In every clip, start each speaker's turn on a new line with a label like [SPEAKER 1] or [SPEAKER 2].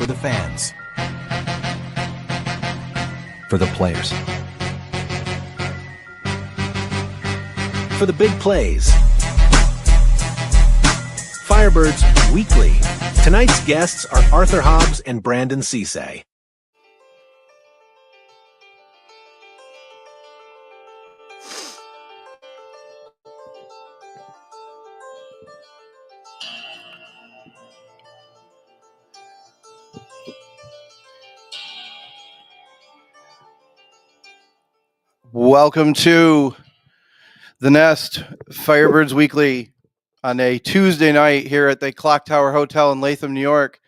[SPEAKER 1] For the fans. For the players. For the big plays. Firebirds Weekly. Tonight's guests are Arthur Hobbs and Brandon Sesay.
[SPEAKER 2] Welcome to the Nest, Firebirds Weekly, on a Tuesday night here at the Clock Tower Hotel in Latham, New York.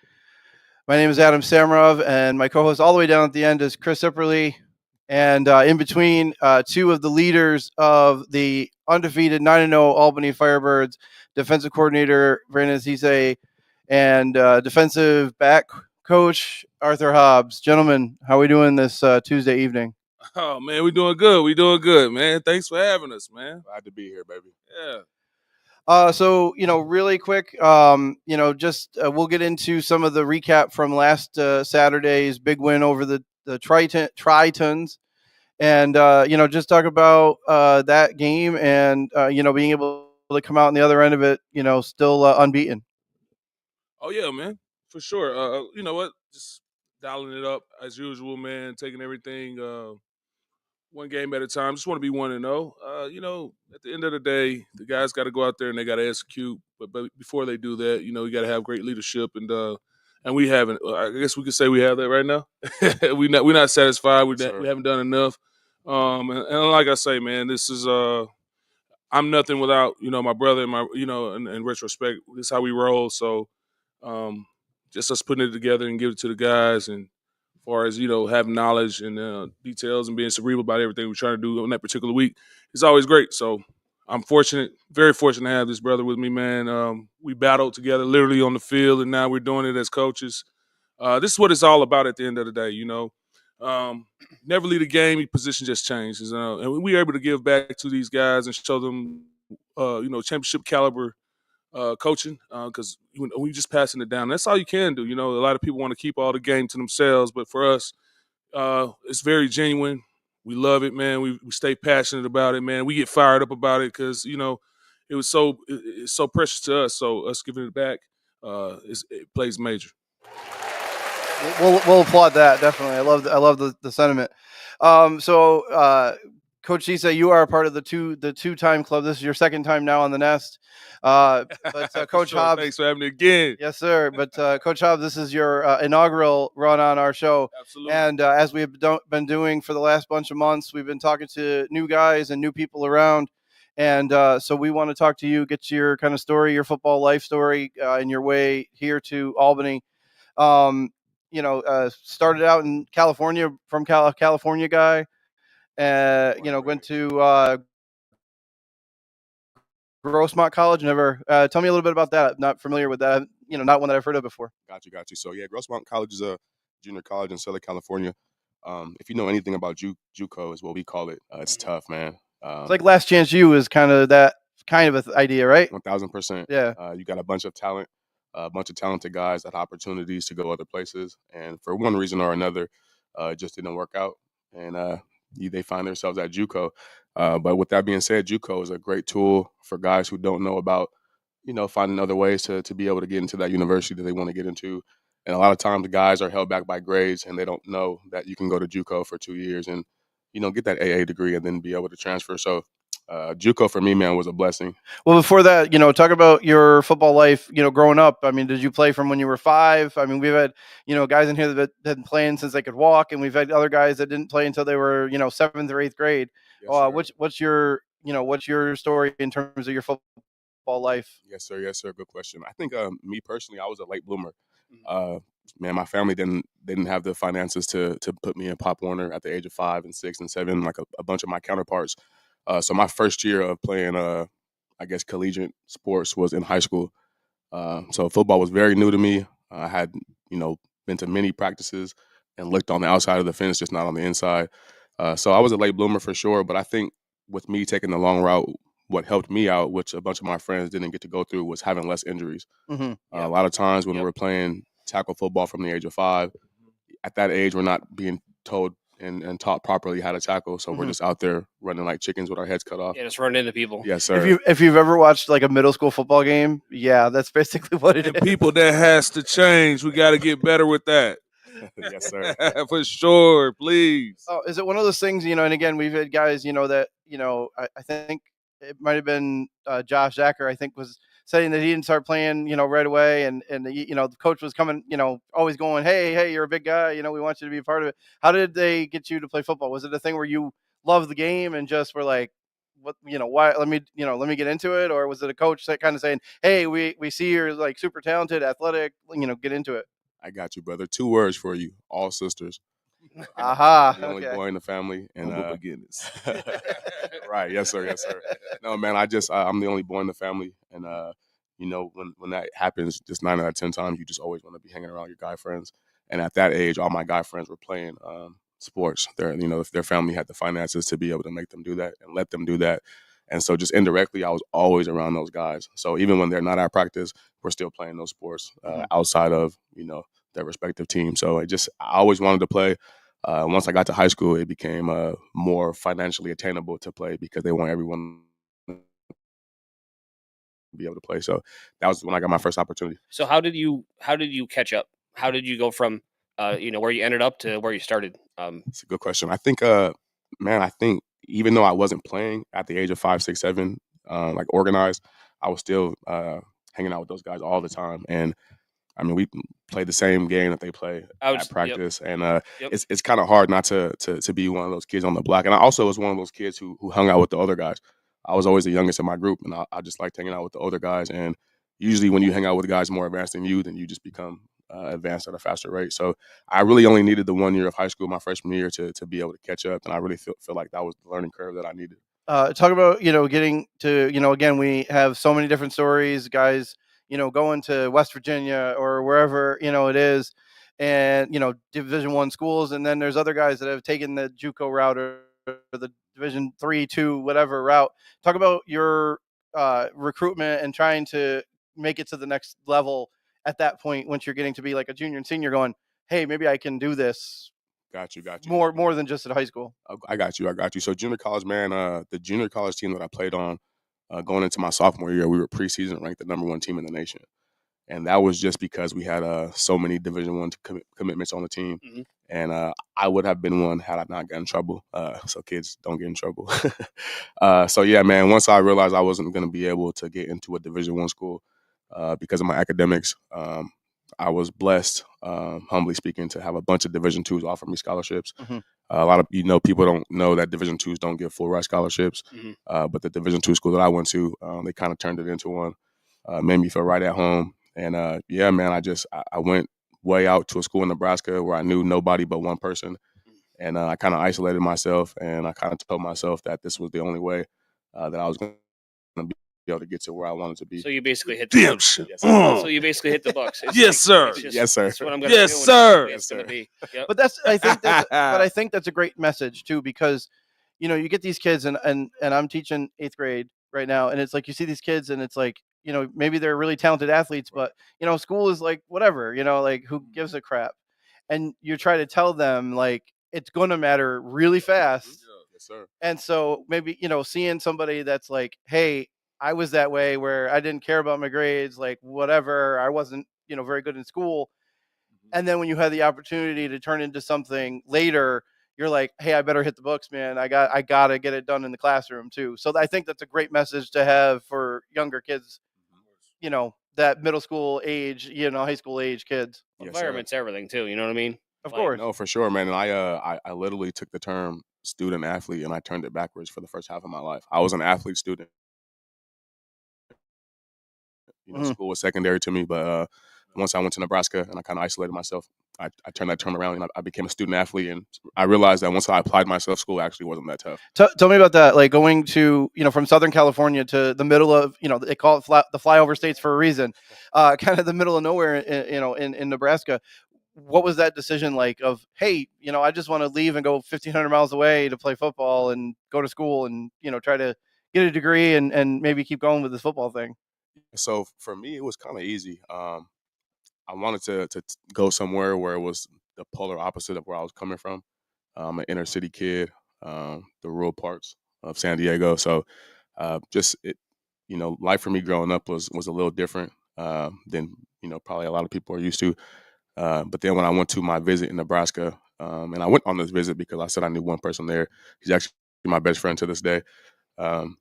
[SPEAKER 2] My name is Adam Samarov, and my co-host all the way down at the end is Chris Ipperly. And in between, two of the leaders of the undefeated 9-0 Albany Firebirds, defensive coordinator Brandon Sesay, and defensive back coach Arthur Hobbs. Gentlemen, how are we doing this Tuesday evening?
[SPEAKER 3] Oh, man, we doing good. We doing good, man. Thanks for having us, man.
[SPEAKER 4] Glad to be here, baby.
[SPEAKER 3] Yeah.
[SPEAKER 2] So, really quick, we'll get into some of the recap from last Saturday's big win over the Tritons. And, just talk about that game and, being able to come out on the other end of it, still unbeaten.
[SPEAKER 3] Oh, yeah, man, for sure. You know what? Just dialing it up as usual, man, taking everything one game at a time. Just want to be 1-0. At the end of the day, the guys got to go out there and they got to execute. But before they do that, you got to have great leadership. And we haven't. I guess we could say we have that right now. We're not satisfied. We haven't done enough. And like I say, man, this is I'm nothing without my brother and my in retrospect, this is how we roll. So just us putting it together and give it to the guys, and as far as having knowledge and details and being cerebral about everything we're trying to do on that particular week, it's always great. So I'm fortunate, very fortunate to have this brother with me, man. We battled together literally on the field, and now we're doing it as coaches. This is what it's all about at the end of the day, Never leave a game, your position just changes. And we were able to give back to these guys and show them, championship caliber coaching, because we just passing it down. That's all you can do. A lot of people want to keep all the game to themselves, but for us, it's very genuine. We love it, man. We stay passionate about it, man. We get fired up about it because it's so precious to us. So us giving it back, it plays major.
[SPEAKER 2] We'll applaud that, definitely. I love the sentiment. Coach Sesay, you are a part of the two-time club. This is your second time now on the Nest. But Coach
[SPEAKER 3] sure.
[SPEAKER 2] Hobbs,
[SPEAKER 3] thanks for having me again.
[SPEAKER 2] Yes, sir. But Coach Hobbs, this is your inaugural run on our show.
[SPEAKER 3] Absolutely.
[SPEAKER 2] And as we've been doing for the last bunch of months, we've been talking to new guys and new people around. And so we want to talk to you, get your kind of story, your football life story, and your way here to Albany. Started out in California from California guy. Went to Grossmont College. Never. Tell me a little bit about that. Not familiar with that. Not one that I've heard of before.
[SPEAKER 4] Got you. So yeah, Grossmont College is a junior college in Southern California. If you know anything about JUCO, is what we call it. It's tough, man.
[SPEAKER 2] It's like Last Chance U is kind of that kind of idea, right?
[SPEAKER 4] 1,000%.
[SPEAKER 2] Yeah.
[SPEAKER 4] You got a bunch of talent, a bunch of talented guys that have opportunities to go other places, and for one reason or another, it just didn't work out, and they find themselves at JUCO. But with that being said, JUCO is a great tool for guys who don't know about, finding other ways to be able to get into that university that they want to get into. And a lot of times the guys are held back by grades, and they don't know that you can go to JUCO for 2 years and, get that AA degree and then be able to transfer. So JUCO for me, man, was a blessing.
[SPEAKER 2] Well, before that, talk about your football life, growing up. I mean, did you play from when you were 5? I mean, we've had, guys in here that have been playing since they could walk, and we've had other guys that didn't play until they were, 7th or 8th grade.
[SPEAKER 4] Yes,
[SPEAKER 2] what's your story in terms of your football life?
[SPEAKER 4] Yes, sir. Good question. I think me personally, I was a late bloomer. Man, my family didn't have the finances to put me in Pop Warner at the age of 5 and 6 and 7, like a bunch of my counterparts. So my first year of playing, collegiate sports was in high school. So football was very new to me. I had, been to many practices and looked on the outside of the fence, just not on the inside. So I was a late bloomer for sure. But I think with me taking the long route, what helped me out, which a bunch of my friends didn't get to go through, was having less injuries.
[SPEAKER 2] Mm-hmm.
[SPEAKER 4] A lot of times when we're playing tackle football from the age of 5. At that age, we're not being told and taught properly how to tackle, so we're just out there running like chickens with our heads cut off.
[SPEAKER 5] Yeah, just running into people.
[SPEAKER 4] Yes, sir.
[SPEAKER 2] If you've ever watched like a middle school football game, yeah, that's basically what it
[SPEAKER 3] And
[SPEAKER 2] is.
[SPEAKER 3] people, that has to change. We got to get better with that.
[SPEAKER 4] Yes, sir.
[SPEAKER 3] For sure, please.
[SPEAKER 2] Oh, is it one of those things, and again, we've had guys, that, I think it might have been Josh Zacher, I think, was saying that he didn't start playing, right away. And the coach was coming, always going, hey, you're a big guy. We want you to be a part of it. How did they get you to play football? Was it a thing where you loved the game and just were like, what, why, let me get into it? Or was it a coach that kind of saying, hey, we see you're like super talented, athletic, get into it?
[SPEAKER 4] I got you, brother. 2 words for you: all sisters.
[SPEAKER 2] Aha.
[SPEAKER 4] The only
[SPEAKER 2] Okay.
[SPEAKER 4] boy in the family, and
[SPEAKER 3] beginnings.
[SPEAKER 4] right, yes, sir, yes, sir. No, man, I'm the only boy in the family, and when that happens, just 9 out of 10 times, you just always want to be hanging around your guy friends. And at that age, all my guy friends were playing sports. If their family had the finances to be able to make them do that and let them do that. And so just indirectly, I was always around those guys. So even when they're not at practice, we're still playing those sports outside of, their respective teams. So I always wanted to play. Once I got to high school, it became more financially attainable to play because they want everyone to be able to play. So that was when I got my first opportunity.
[SPEAKER 5] So how did you catch up? How did you go from where you ended up to where you started?
[SPEAKER 4] It's a good question. I think, I think even though I wasn't playing at the age of 5, 6, 7, like organized, I was still hanging out with those guys all the time. And I mean, we play the same game that they play at practice, and it's kind of hard not to be one of those kids on the block. And I also was one of those kids who hung out with the older guys. I was always the youngest in my group, and I just liked hanging out with the older guys. And usually, when you hang out with guys more advanced than you, then you just become advanced at a faster rate. So I really only needed the 1 year of high school, my freshman year, to be able to catch up, and I really feel like that was the learning curve that I needed.
[SPEAKER 2] Talk about getting to again, we have so many different stories, guys, going to West Virginia or wherever it is, and Division I schools, and then there's other guys that have taken the JUCO route or the Division 3, 2, whatever route. Talk about your recruitment and trying to make it to the next level at that point once you're getting to be like a junior and senior, going, hey, maybe I can do this.
[SPEAKER 4] Got you.
[SPEAKER 2] More than just at high school.
[SPEAKER 4] I got you. So junior college, man, the junior college team that I played on going into my sophomore year, we were preseason ranked the number 1 team in the nation. And that was just because we had so many Division I commitments on the team.
[SPEAKER 5] Mm-hmm.
[SPEAKER 4] And I would have been one had I not gotten in trouble. So kids, don't get in trouble. So, yeah, man, once I realized I wasn't going to be able to get into a Division I school because of my academics, I was blessed, humbly speaking, to have a bunch of Division IIs offer me scholarships.
[SPEAKER 2] Mm-hmm.
[SPEAKER 4] A lot of people don't know that Division IIs don't give full ride scholarships, but the Division II school that I went to, they kind of turned it into one, made me feel right at home. And yeah, man, I went way out to a school in Nebraska where I knew nobody but one person, and I kind of isolated myself, and I kind of told myself that this was the only way that I was going to be able to get to where I wanted to be.
[SPEAKER 5] So you basically hit the Bucks. So you basically hit the Bucks.
[SPEAKER 3] Yes, sir.
[SPEAKER 4] Yes, sir.
[SPEAKER 5] That's what I'm going to do.
[SPEAKER 3] Yes, sir.
[SPEAKER 5] It's going to be. Yep.
[SPEAKER 2] But I think that's a great message too, because you get these kids, and I'm teaching 8th grade right now, and it's like you see these kids, and it's like maybe they're really talented athletes, but school is like whatever, like who gives a crap, and you try to tell them like it's going to matter really fast.
[SPEAKER 4] Yes, sir.
[SPEAKER 2] And so maybe seeing somebody that's like, hey, I was that way where I didn't care about my grades, like whatever, I wasn't very good in school. And then when you have the opportunity to turn into something later, you're like, hey, I better hit the books, man. I got to get it done in the classroom too. So I think that's a great message to have for younger kids, that middle school age, high school age kids.
[SPEAKER 4] Yes,
[SPEAKER 5] Environment's everything too. You know what I mean?
[SPEAKER 2] Of course.
[SPEAKER 4] No, for sure, man. And I literally took the term student athlete and I turned it backwards for the first half of my life. I was an athlete student. School was secondary to me, but once I went to Nebraska and I kind of isolated myself, I turned that term around and I became a student athlete. And I realized that once I applied myself, school actually wasn't that tough.
[SPEAKER 2] Tell me about that. Like going to, from Southern California to the middle of, they call it the flyover states for a reason, kind of the middle of nowhere, in Nebraska. What was that decision like of, hey, I just want to leave and go 1,500 miles away to play football and go to school and, try to get a degree and maybe keep going with this football thing?
[SPEAKER 4] So for me, it was kind of easy. I wanted to go somewhere where it was the polar opposite of where I was coming from. I'm an inner city kid, the rural parts of San Diego. So just it, life for me growing up was a little different than probably a lot of people are used to. But then when I went to my visit in Nebraska, and I went on this visit because I said I knew one person there. He's actually my best friend to this day. Um,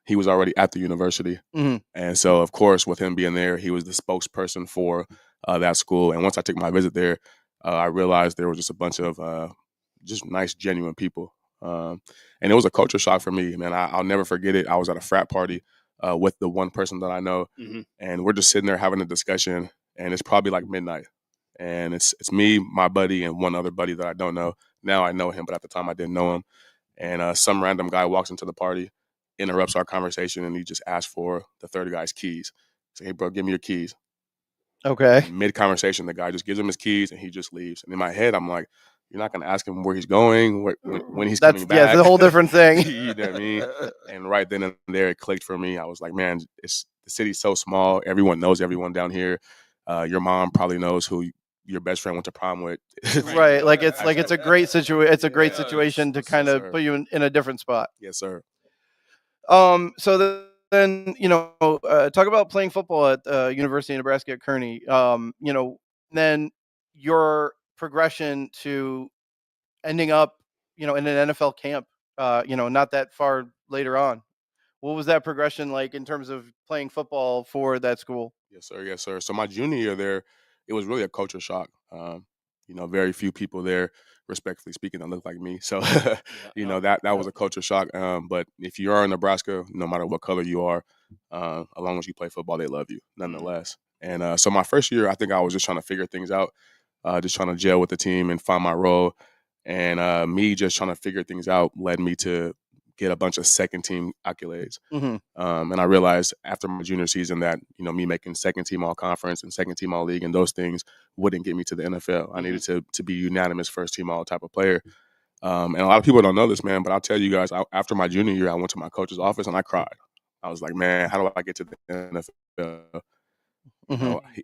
[SPEAKER 4] he was already at the university.
[SPEAKER 2] Mhm.
[SPEAKER 4] And so, of course, with him being there, he was the spokesperson for that school. And once I took my visit there, I realized there was just a bunch of just nice, genuine people. And it was a culture shock for me, man. I'll never forget it. I was at a frat party with the one person that I know, and we're just sitting there having a discussion, and it's probably like midnight. And it's me, my buddy, and one other buddy that I don't know. Now I know him, but at the time I didn't know him. And some random guy walks into the party, interrupts our conversation, and he just asks for the third guy's keys. Say, hey, bro, give me your keys.
[SPEAKER 2] Okay.
[SPEAKER 4] Mid-conversation, the guy just gives him his keys, and he just leaves. And in my head, I'm like, you're not going to ask him where he's going, when he's coming back.
[SPEAKER 2] Yeah, it's a whole different thing.
[SPEAKER 4] You know what I mean? And right then and there, it clicked for me. I was like, man, the city's so small. Everyone knows everyone down here. Your mom probably knows who your best friend went to prom with.
[SPEAKER 2] Right. It's a great situation. It's a great situation to kind of put you in a different spot.
[SPEAKER 4] Yes, sir.
[SPEAKER 2] So then talk about playing football at University of Nebraska at Kearney. Then your progression to ending up, in an NFL camp. Not that far later on. What was that progression like in terms of playing football for that school?
[SPEAKER 4] Yes, sir. Yes, sir. So my junior year there, it was really a culture shock. Very few people there, respectfully speaking, that look like me. So, that was a culture shock. But if you are in Nebraska, no matter what color you are, as long as you play football, they love you nonetheless. And so my first year, I think I was just trying to figure things out, just trying to gel with the team and find my role. And me just trying to figure things out led me to get a bunch of second team accolades.
[SPEAKER 2] Mm-hmm.
[SPEAKER 4] And I realized after my junior season that, me making second team all conference and second team all league and those things wouldn't get me to the NFL. I needed to be unanimous first team all type of player. And a lot of people don't know this, man, but I'll tell you guys, after my junior year, I went to my coach's office and I cried. I was like, man, how do I get to the NFL?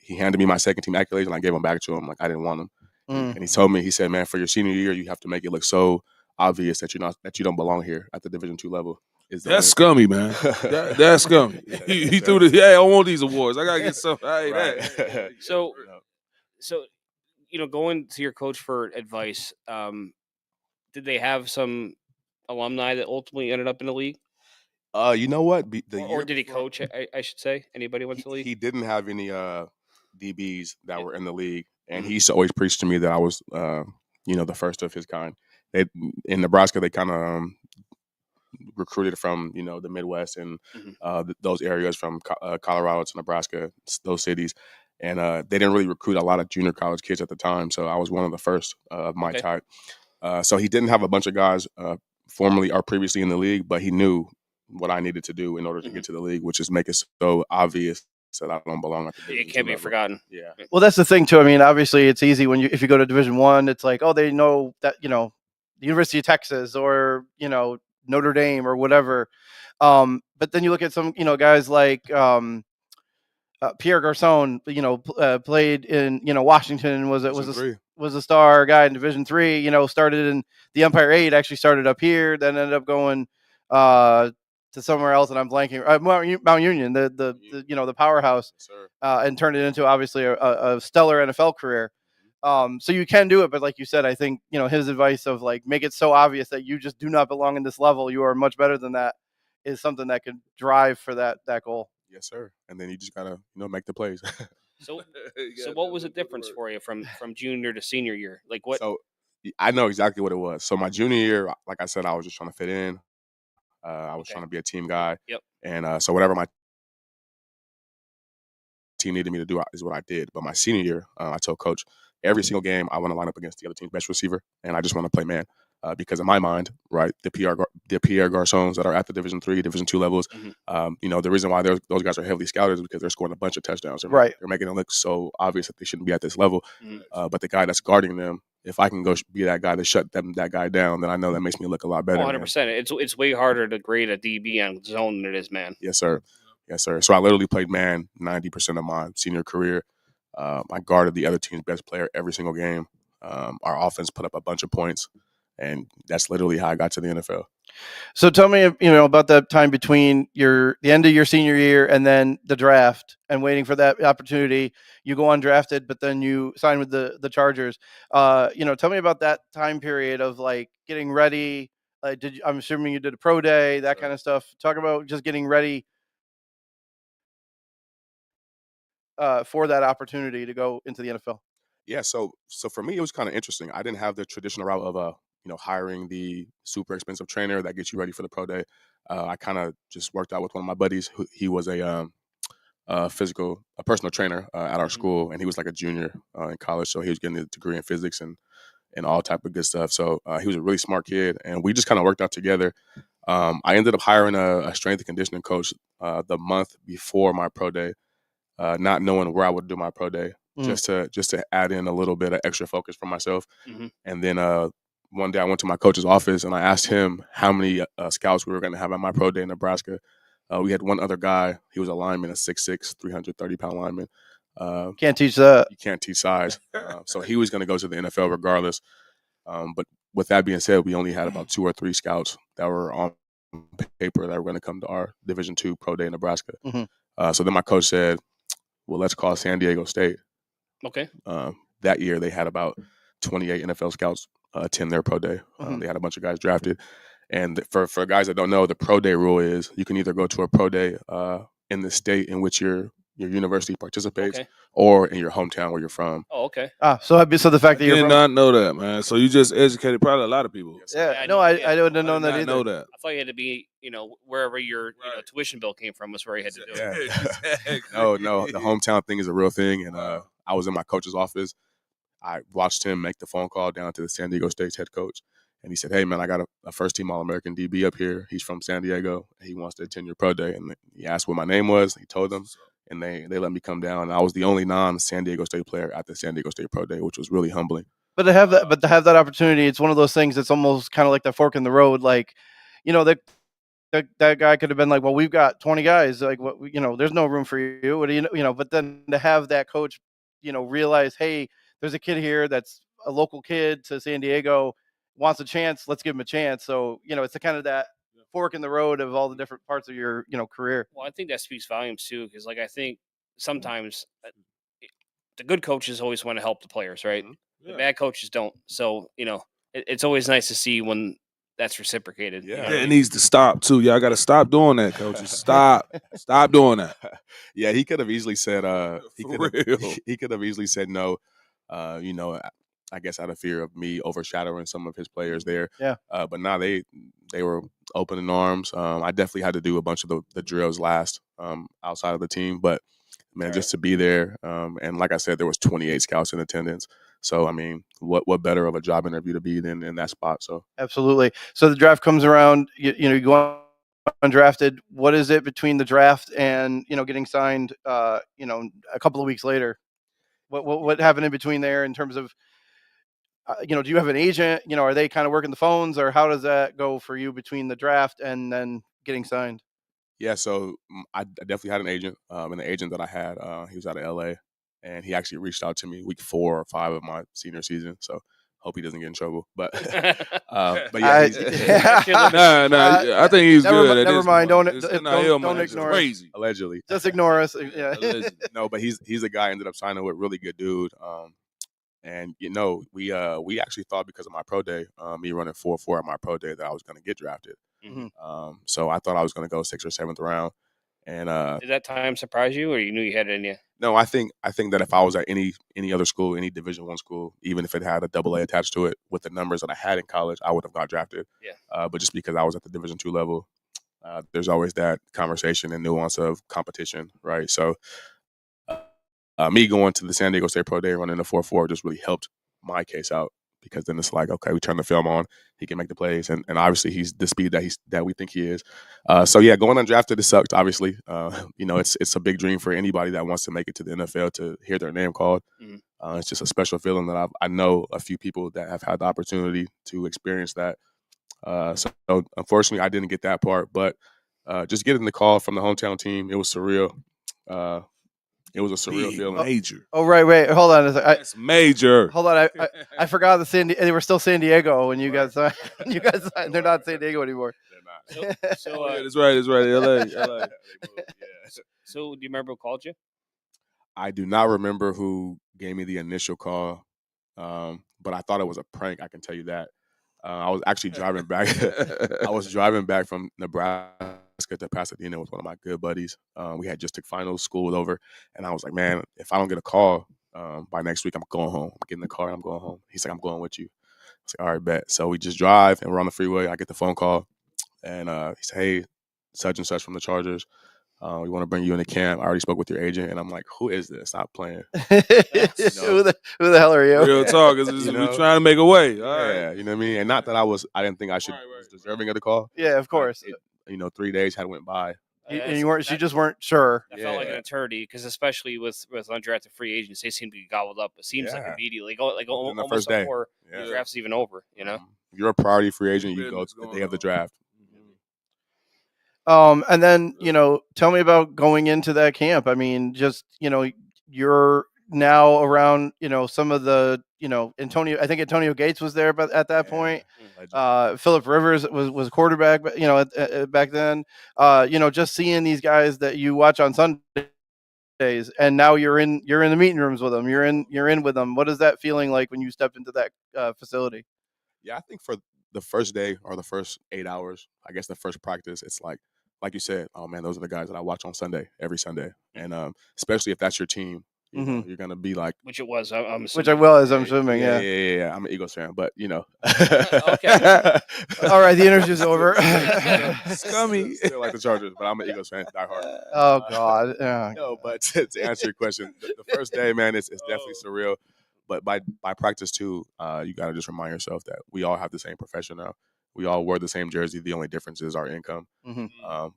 [SPEAKER 4] He handed me my second team accolades and I gave them back to him. Like I didn't want them. And he told me, he said, man, for your senior year, you have to make it look so obvious that you don't belong here at the Division II level.
[SPEAKER 3] That's scummy, man. That's scummy. He threw the, I want these awards. I gotta get some. That.
[SPEAKER 5] So going to your coach for advice, did they have some alumni that ultimately ended up in the league?
[SPEAKER 4] You know what?
[SPEAKER 5] Or did he coach? I should say. Anybody went to the league?
[SPEAKER 4] He didn't have any DBs that were in the league, and he used to always preach to me that I was, the first of his kind. In Nebraska, they kind of recruited from the Midwest and those areas from Colorado to Nebraska, those cities, and they didn't really recruit a lot of junior college kids at the time. So I was one of the first of my type. So he didn't have a bunch of guys formerly or previously in the league, but he knew what I needed to do in order to get to the league, which is make it so obvious that I don't belong at the Division
[SPEAKER 5] It can't be
[SPEAKER 4] level.
[SPEAKER 5] forgotten.
[SPEAKER 4] Yeah.
[SPEAKER 2] Well, that's the thing too. I mean, obviously, it's easy if you go to Division I, it's like, oh, they know that the University of Texas or Notre Dame or whatever. But then you look at some guys like Pierre Garcon, played in Washington, was a star guy in Division III. Started in the Empire 8, actually started up here, then ended up going to somewhere else, and I'm blanking. Mount Union, the powerhouse, and turned it into obviously a stellar NFL career. So you can do it, but like you said, I think his advice of like make it so obvious that you just do not belong in this level, you are much better than that, is something that could drive for that goal.
[SPEAKER 4] Yes, sir. And then you just gotta make the plays.
[SPEAKER 5] So what was the difference for you from junior to senior year? Like what?
[SPEAKER 4] So I know exactly what it was. So my junior year, like I said, I was just trying to fit in. I was trying to be a team guy.
[SPEAKER 5] Yep.
[SPEAKER 4] And so whatever my team needed me to do is what I did. But my senior year, I told coach, every single game I want to line up against the other team's best receiver, and I just want to play man. Because in my mind, right, the Pierre Garcons that are at the Division III, Division II levels, the reason why those guys are heavily scouted is because they're scoring a bunch of touchdowns.
[SPEAKER 2] Right.
[SPEAKER 4] They're making it look so obvious that they shouldn't be at this level. But the guy that's guarding them, if I can go be that guy to shut that guy down, then I know that makes me look a lot better.
[SPEAKER 5] 100%. It's way harder to grade a DB on zone than it is man.
[SPEAKER 4] Yes, sir. Yes, sir. So I literally played man 90% of my senior career. I guarded the other team's best player every single game. Our offense put up a bunch of points, and that's literally how I got to the NFL.
[SPEAKER 2] So tell me, about that time between the end of your senior year and then the draft and waiting for that opportunity. You go undrafted, but then you sign with the Chargers. Tell me about that time period of like getting ready. I'm assuming you did a pro day, that kind of stuff. Talk about just getting ready for that opportunity to go into the NFL.
[SPEAKER 4] Yeah, so for me, it was kind of interesting. I didn't have the traditional route of hiring the super expensive trainer that gets you ready for the pro day. I kind of just worked out with one of my buddies. He was a personal trainer at our school, and he was like a junior in college, so he was getting a degree in physics and all type of good stuff. So he was a really smart kid, and we just kind of worked out together. I ended up hiring a strength and conditioning coach the month before my pro day, not knowing where I would do my pro day, just to add in a little bit of extra focus for myself.
[SPEAKER 5] Mm-hmm.
[SPEAKER 4] And then one day I went to my coach's office and I asked him how many scouts we were going to have at my pro day in Nebraska. We had one other guy. He was a lineman, a 6'6", 330-pound lineman.
[SPEAKER 2] Can't teach that.
[SPEAKER 4] You can't teach size. So he was going to go to the NFL regardless. But with that being said, we only had about 2 or 3 scouts that were on paper that were going to come to our Division II pro day in Nebraska.
[SPEAKER 2] Mm-hmm.
[SPEAKER 4] So then my coach said, well, let's call San Diego State.
[SPEAKER 5] Okay.
[SPEAKER 4] That year they had about 28 NFL scouts attend their pro day. They had a bunch of guys drafted. And for guys that don't know, the pro day rule is you can either go to a pro day in the state in which your university participates, or in your hometown where you're from.
[SPEAKER 5] Oh, okay.
[SPEAKER 2] So the fact that
[SPEAKER 3] I
[SPEAKER 2] you're
[SPEAKER 3] did
[SPEAKER 2] from...
[SPEAKER 3] not know that, man. So you just educated probably a lot not people.
[SPEAKER 2] Yeah, no, I didn't know that either.
[SPEAKER 3] Know that.
[SPEAKER 5] I thought you had to be, wherever your tuition bill came from was where you had to do it.
[SPEAKER 3] Exactly.
[SPEAKER 4] No, the hometown thing is a real thing. And I was in my coach's office. I watched him make the phone call down to the San Diego State's head coach. And he said, hey, man, I got a first-team All-American DB up here. He's from San Diego. He wants to attend your pro day. And he asked what my name was. He told them. And they let me come down. And I was the only non-San Diego State player at the San Diego State pro day, which was really humbling.
[SPEAKER 2] But to have that opportunity, it's one of those things that's almost kind of like the fork in the road. Like, that guy could have been like, well, we've got 20 guys. Like, what, there's no room for you. What do you know? But then to have that coach, realize, hey, there's a kid here that's a local kid to San Diego, wants a chance. Let's give him a chance. So, it's the kind of that fork in the road of all the different parts of your, career.
[SPEAKER 5] Well, I think that speaks volumes too, because I think sometimes the good coaches always want to help the players, right?
[SPEAKER 3] Yeah.
[SPEAKER 5] The bad coaches don't. So, it's always nice to see when that's reciprocated.
[SPEAKER 3] Yeah, it needs to stop too. Y'all got to stop doing that, coaches. Stop doing that.
[SPEAKER 4] Yeah, he could have easily said he
[SPEAKER 3] For
[SPEAKER 4] could have easily said no. I guess out of fear of me overshadowing some of his players there.
[SPEAKER 2] Yeah.
[SPEAKER 4] But now they were open in arms. I definitely had to do a bunch of the drills last outside of the team, but man, just to be there. And like I said, there was 28 scouts in attendance. So, I mean, what better of a job interview to be than in that spot? So
[SPEAKER 2] absolutely. So the draft comes around, you go undrafted. What is it between the draft and, getting signed, a couple of weeks later? What happened in between there in terms of, do you have an agent? Are they kind of working the phones, or how does that go for you between the draft and then getting signed?
[SPEAKER 4] Yeah, so I definitely had an agent, and the agent that I had, he was out of LA, and he actually reached out to me week 4 or 5 of my senior season. So hope he doesn't get in trouble. But yeah,
[SPEAKER 3] I think he's good.
[SPEAKER 2] Never mind. Don't
[SPEAKER 3] ignore
[SPEAKER 2] ignore
[SPEAKER 3] crazy.
[SPEAKER 4] Allegedly,
[SPEAKER 2] just ignore us. Yeah.
[SPEAKER 4] No, but he's a guy I ended up signing with, really good dude. And we actually thought because of my pro day, me running 4.4 at my pro day, that I was going to get drafted.
[SPEAKER 2] Mm-hmm.
[SPEAKER 4] So I thought I was going to go 6th or 7th round. And
[SPEAKER 5] did that time surprise you, or you knew you had it in you?
[SPEAKER 4] No, I think that if I was at any other school, any Division I school, even if it had a AA attached to it, with the numbers that I had in college, I would have got drafted.
[SPEAKER 5] Yeah.
[SPEAKER 4] But just because I was at the Division II level, there's always that conversation and nuance of competition, right? So me going to the San Diego State Pro Day running a 4.4 just really helped my case out, because then it's like, okay, we turn the film on, he can make the plays, and obviously he's the speed that we think he is. So yeah, going undrafted, it sucked. Obviously, it's a big dream for anybody that wants to make it to the NFL to hear their name called.
[SPEAKER 5] Mm-hmm.
[SPEAKER 4] It's just a special feeling that I know a few people that have had the opportunity to experience that. So unfortunately, I didn't get that part, but just getting the call from the hometown team, it was surreal. It was a surreal
[SPEAKER 3] Big,
[SPEAKER 4] feeling.
[SPEAKER 3] major.
[SPEAKER 2] Oh, right. Hold on.
[SPEAKER 3] That's major.
[SPEAKER 2] Hold on. I forgot they were still San Diego when you guys signed. You guys signed. They're not San Diego anymore.
[SPEAKER 4] They're not.
[SPEAKER 5] So,
[SPEAKER 3] Oh, yeah, that's right. LA.
[SPEAKER 4] They moved, yeah.
[SPEAKER 5] so do you remember who called you?
[SPEAKER 4] I do not remember who gave me the initial call, but I thought it was a prank. I can tell you that. I was actually driving back. I was driving back from Nebraska to Pasadena with one of my good buddies. We had just took finals, school was over, and I was like, man, if I don't get a call by next week, I'm going home. I'm getting in the car and I'm going home. He's like, I'm going with you. I was like, all right, bet. So we just drive and we're on the freeway. I get the phone call, and he said, hey, such and such from the Chargers. We want to bring you into camp. I already spoke with your agent, and I'm like, who is this? Stop playing.
[SPEAKER 2] Who the hell are you?
[SPEAKER 3] Real talk. We're trying to make a way. All
[SPEAKER 4] Yeah,
[SPEAKER 3] right.
[SPEAKER 4] you know what I mean? And not that I didn't think I should was deserving of the call.
[SPEAKER 2] Yeah, of
[SPEAKER 4] but
[SPEAKER 2] course.
[SPEAKER 4] 3 days had went by.
[SPEAKER 2] And you weren't. You just weren't sure.
[SPEAKER 5] That felt like an eternity because especially with undrafted free agents, they seem to be gobbled up. It seems like immediately, like
[SPEAKER 4] On the
[SPEAKER 5] almost
[SPEAKER 4] first day.
[SPEAKER 5] before the draft's even over. You know,
[SPEAKER 4] If you're a priority free agent, you go
[SPEAKER 3] Business
[SPEAKER 4] to the
[SPEAKER 3] going
[SPEAKER 4] day of the
[SPEAKER 3] on.
[SPEAKER 4] draft.
[SPEAKER 2] And then tell me about going into that camp. I mean, just you're now around some of the Antonio. I think Antonio Gates was there, but at that point, Phillip Rivers was quarterback. But back then, just seeing these guys that you watch on Sundays, and now you're in the meeting rooms with them. You're in with them. What is that feeling like when you step into that facility?
[SPEAKER 4] Yeah, I think for the first day or the first 8 hours, I guess the first practice, it's like you said, oh man, those are the guys that I watch on Sunday, every Sunday. And especially if that's your team, you know, you're going to be like.
[SPEAKER 5] which it was. I'm
[SPEAKER 2] Which I was. I'm assuming. Yeah.
[SPEAKER 4] Yeah. I'm an Eagles fan, but
[SPEAKER 5] Okay.
[SPEAKER 2] All right. The interview's over.
[SPEAKER 3] Scummy.
[SPEAKER 4] Still like the Chargers, but I'm an Eagles fan, die hard.
[SPEAKER 2] Oh God. Yeah.
[SPEAKER 4] No, but to answer your question, the first day, man, it's definitely surreal. But by practice too, you got to just remind yourself that we all have the same profession now. We all wear the same jersey. The only difference is our income.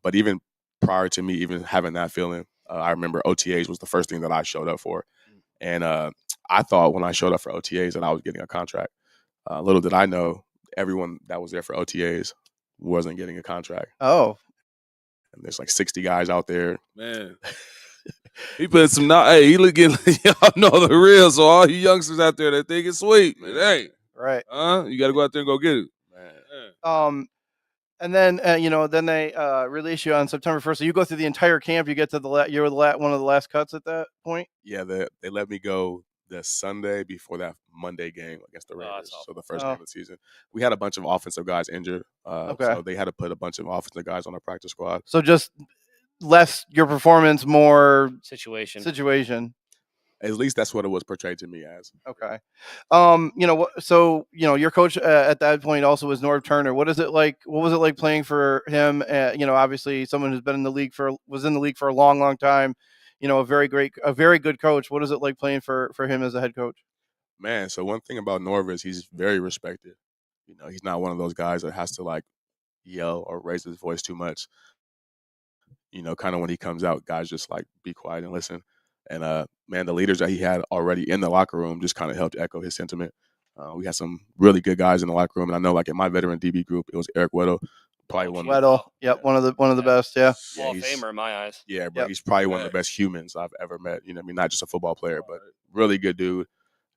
[SPEAKER 4] But even prior to me even having that feeling, I remember OTAs was the first thing that I showed up for. And I thought when I showed up for OTAs that I was getting a contract. Little did I know, everyone that was there for OTAs wasn't getting a contract.
[SPEAKER 2] Oh.
[SPEAKER 4] And there's like 60 guys out there.
[SPEAKER 3] Man. He put some. Hey, he looking. Y'all know the real. So all you youngsters out there that think it's sweet, it ain't.
[SPEAKER 2] Right.
[SPEAKER 3] You got to go out there and go get it.
[SPEAKER 4] Man.
[SPEAKER 2] And then then they release you on September 1st. So you go through the entire camp. You get to you're one of the last cuts at that point.
[SPEAKER 4] Yeah, they let me go the Sunday before that Monday game against the Raiders. So the first game of the season, we had a bunch of offensive guys injured. So they had to put a bunch of offensive guys on our practice squad.
[SPEAKER 2] So just less your performance, more
[SPEAKER 5] situation.
[SPEAKER 2] At
[SPEAKER 4] least that's what it was portrayed to me as.
[SPEAKER 2] Okay. So your coach at that point also was Norv Turner. What was it like playing for him? Obviously someone who's been in the league was in the league for a long time. A very good coach. What is it like playing for him as a head coach?
[SPEAKER 4] Man, so one thing about Norv is he's very respected. He's not one of those guys that has to like yell or raise his voice too much. Kind of when he comes out, guys just like be quiet and listen. And man, the leaders that he had already in the locker room just kind of helped echo his sentiment. We had some really good guys in the locker room, and I know like in my veteran DB group, it was Eric Weddle, probably one of the best. Yeah,
[SPEAKER 5] Hall of Famer in my eyes.
[SPEAKER 4] Yeah, bro, he's probably one of the best humans I've ever met. Not just a football player, but really good dude,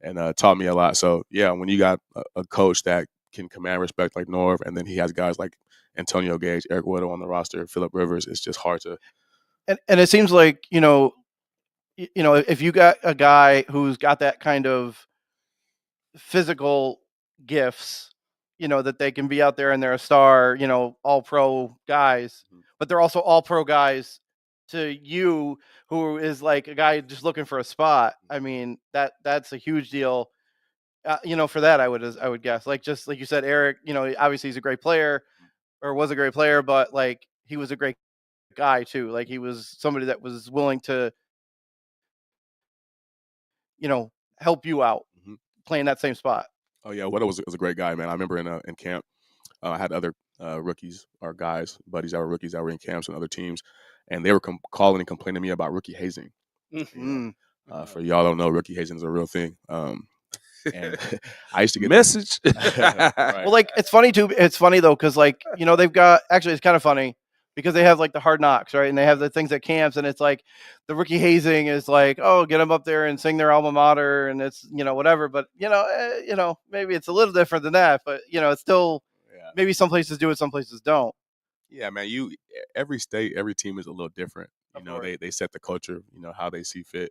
[SPEAKER 4] and taught me a lot. So yeah, when you got a coach that can command respect like Norv, and then he has guys like Antonio Gage, Eric Weddle on the roster, Phillip Rivers, it's just hard to.
[SPEAKER 2] And it seems like if you got a guy who's got that kind of physical gifts, that they can be out there and they're a star, all pro guys, but they're also all pro guys to you, who is like a guy just looking for a spot. I mean, that's a huge deal. For that, I would guess, like, just like you said, Eric, obviously he's a great player or was a great player, but like he was a great guy too. Like he was somebody that was willing to help you out playing that same spot.
[SPEAKER 4] Oh yeah, Weddle was a great guy, man. I remember in camp, I had other rookies or guys, buddies that were rookies that were in camps and other teams, and they were calling and complaining to me about rookie hazing. For y'all don't know, rookie hazing is a real thing. And I used to get
[SPEAKER 3] message.
[SPEAKER 4] Right.
[SPEAKER 2] Well, like it's funny too. It's funny though, because like they've got, actually it's kind of funny. because they have like the hard knocks, right? And they have the things at camps, and it's like the rookie hazing is like, oh, get them up there and sing their alma mater, and it's whatever. But maybe it's a little different than that. But it's still maybe some places do it, some places don't.
[SPEAKER 4] Yeah, man. Every state, every team is a little different. They set the culture, how they see fit.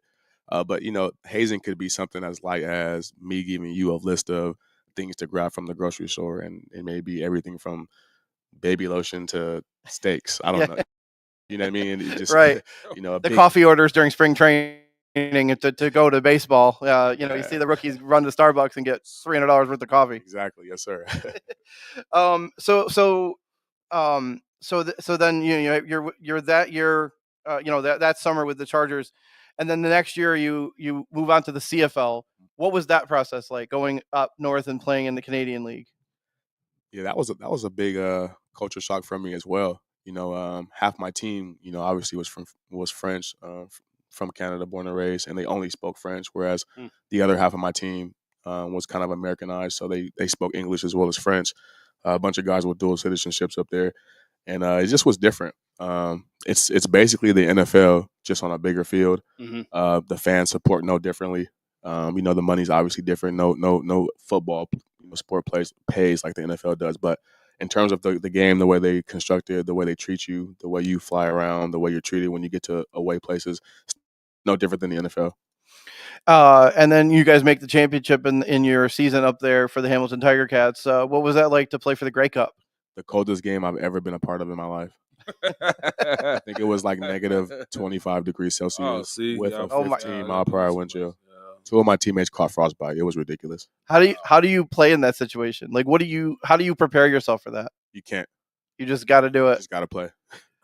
[SPEAKER 4] But hazing could be something as light as me giving you a list of things to grab from the grocery store, and it may be everything from baby lotion to steaks. I don't know. You know what I mean? It just
[SPEAKER 2] right.
[SPEAKER 4] The
[SPEAKER 2] coffee orders during spring training to go to baseball. You see the rookies run to Starbucks and get $300 worth of coffee.
[SPEAKER 4] Exactly. Yes, sir.
[SPEAKER 2] So then you're that year, that summer with the Chargers, and then the next year you move on to the CFL. What was that process like, going up north and playing in the Canadian League?
[SPEAKER 4] Yeah, that was a big culture shock for me as well. Half my team, obviously was French, from Canada, born and raised, and they only spoke French, whereas the other half of my team was kind of Americanized, so they spoke English as well as French. A bunch of guys with dual citizenships up there, and it just was different. It's basically the NFL, just on a bigger field. The fan support no differently. The money's obviously different. No football sport pays like the NFL does, but in terms of the game, the way they construct it, the way they treat you, the way you fly around, the way you're treated when you get to away places, it's no different than the NFL.
[SPEAKER 2] And then you guys make the championship in your season up there for the Hamilton Tiger Cats. What was that like to play for the Grey Cup?
[SPEAKER 4] The coldest game I've ever been a part of in my life. I think it was like negative 25 degrees Celsius with a 15-mile-per-hour wind chill. Two of my teammates caught frostbite. It was ridiculous.
[SPEAKER 2] How do you play in that situation? Like, how do you prepare yourself for that?
[SPEAKER 4] You can't.
[SPEAKER 2] You just got to do it.
[SPEAKER 4] You just got to play.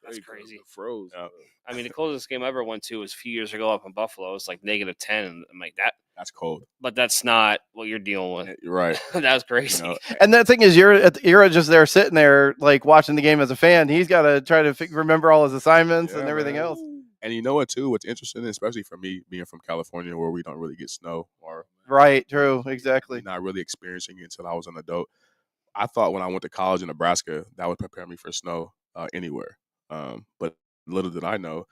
[SPEAKER 5] That's crazy.
[SPEAKER 3] Froze.
[SPEAKER 4] Yeah.
[SPEAKER 5] I mean, the closest game I ever went to was a few years ago up in Buffalo. It's like negative 10. And I'm like,
[SPEAKER 4] that's cold.
[SPEAKER 5] But that's not what you're dealing with.
[SPEAKER 4] You're right.
[SPEAKER 5] That was crazy.
[SPEAKER 2] And the thing is, you're just there sitting there, like, watching the game as a fan. He's got to try to remember all his assignments and everything else.
[SPEAKER 4] And you know what, too? What's interesting, especially for me being from California, where we don't really get snow, or
[SPEAKER 2] right, true, exactly,
[SPEAKER 4] not really experiencing it until I was an adult. I thought when I went to college in Nebraska, that would prepare me for snow anywhere. But little did I know,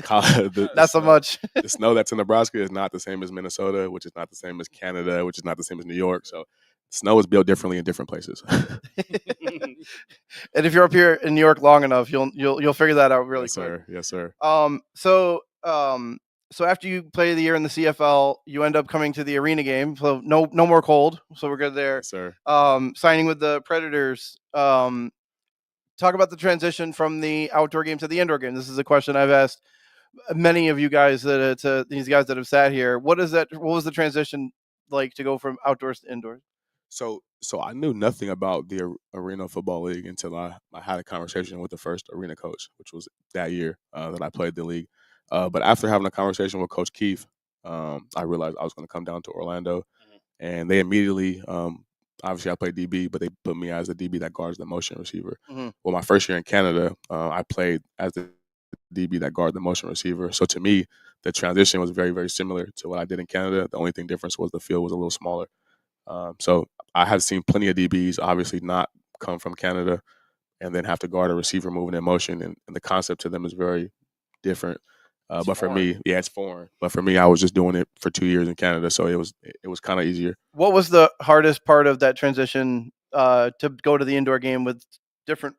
[SPEAKER 2] not so much.
[SPEAKER 4] The snow that's in Nebraska is not the same as Minnesota, which is not the same as Canada, which is not the same as New York. So snow is built differently in different places.
[SPEAKER 2] And if you're up here in New York long enough, you'll figure that out really quick.
[SPEAKER 4] Yes, sir.
[SPEAKER 2] So after you play the year in the CFL, you end up coming to the arena game. So no more cold. So we're good there.
[SPEAKER 4] Yes, sir.
[SPEAKER 2] Signing with the Predators. Talk about the transition from the outdoor game to the indoor game. This is a question I've asked many of you guys these guys that have sat here. What was the transition like to go from outdoors to indoors?
[SPEAKER 4] So I knew nothing about the Arena Football League until I had a conversation with the first arena coach, which was that year that I played the league. But after having a conversation with Coach Keefe, I realized I was going to come down to Orlando, and they immediately, obviously I played DB, but they put me as a DB that guards the motion receiver. Well, my first year in Canada, I played as the DB that guarded the motion receiver. So to me, the transition was very, very similar to what I did in Canada. The only thing difference was the field was a little smaller. So I have seen plenty of DBs obviously not come from Canada and then have to guard a receiver moving in motion, and the concept to them is very different. But for me, it's foreign. But for me, I was just doing it for 2 years in Canada, so it was kind of easier.
[SPEAKER 2] What was the hardest part of that transition to go to the indoor game with different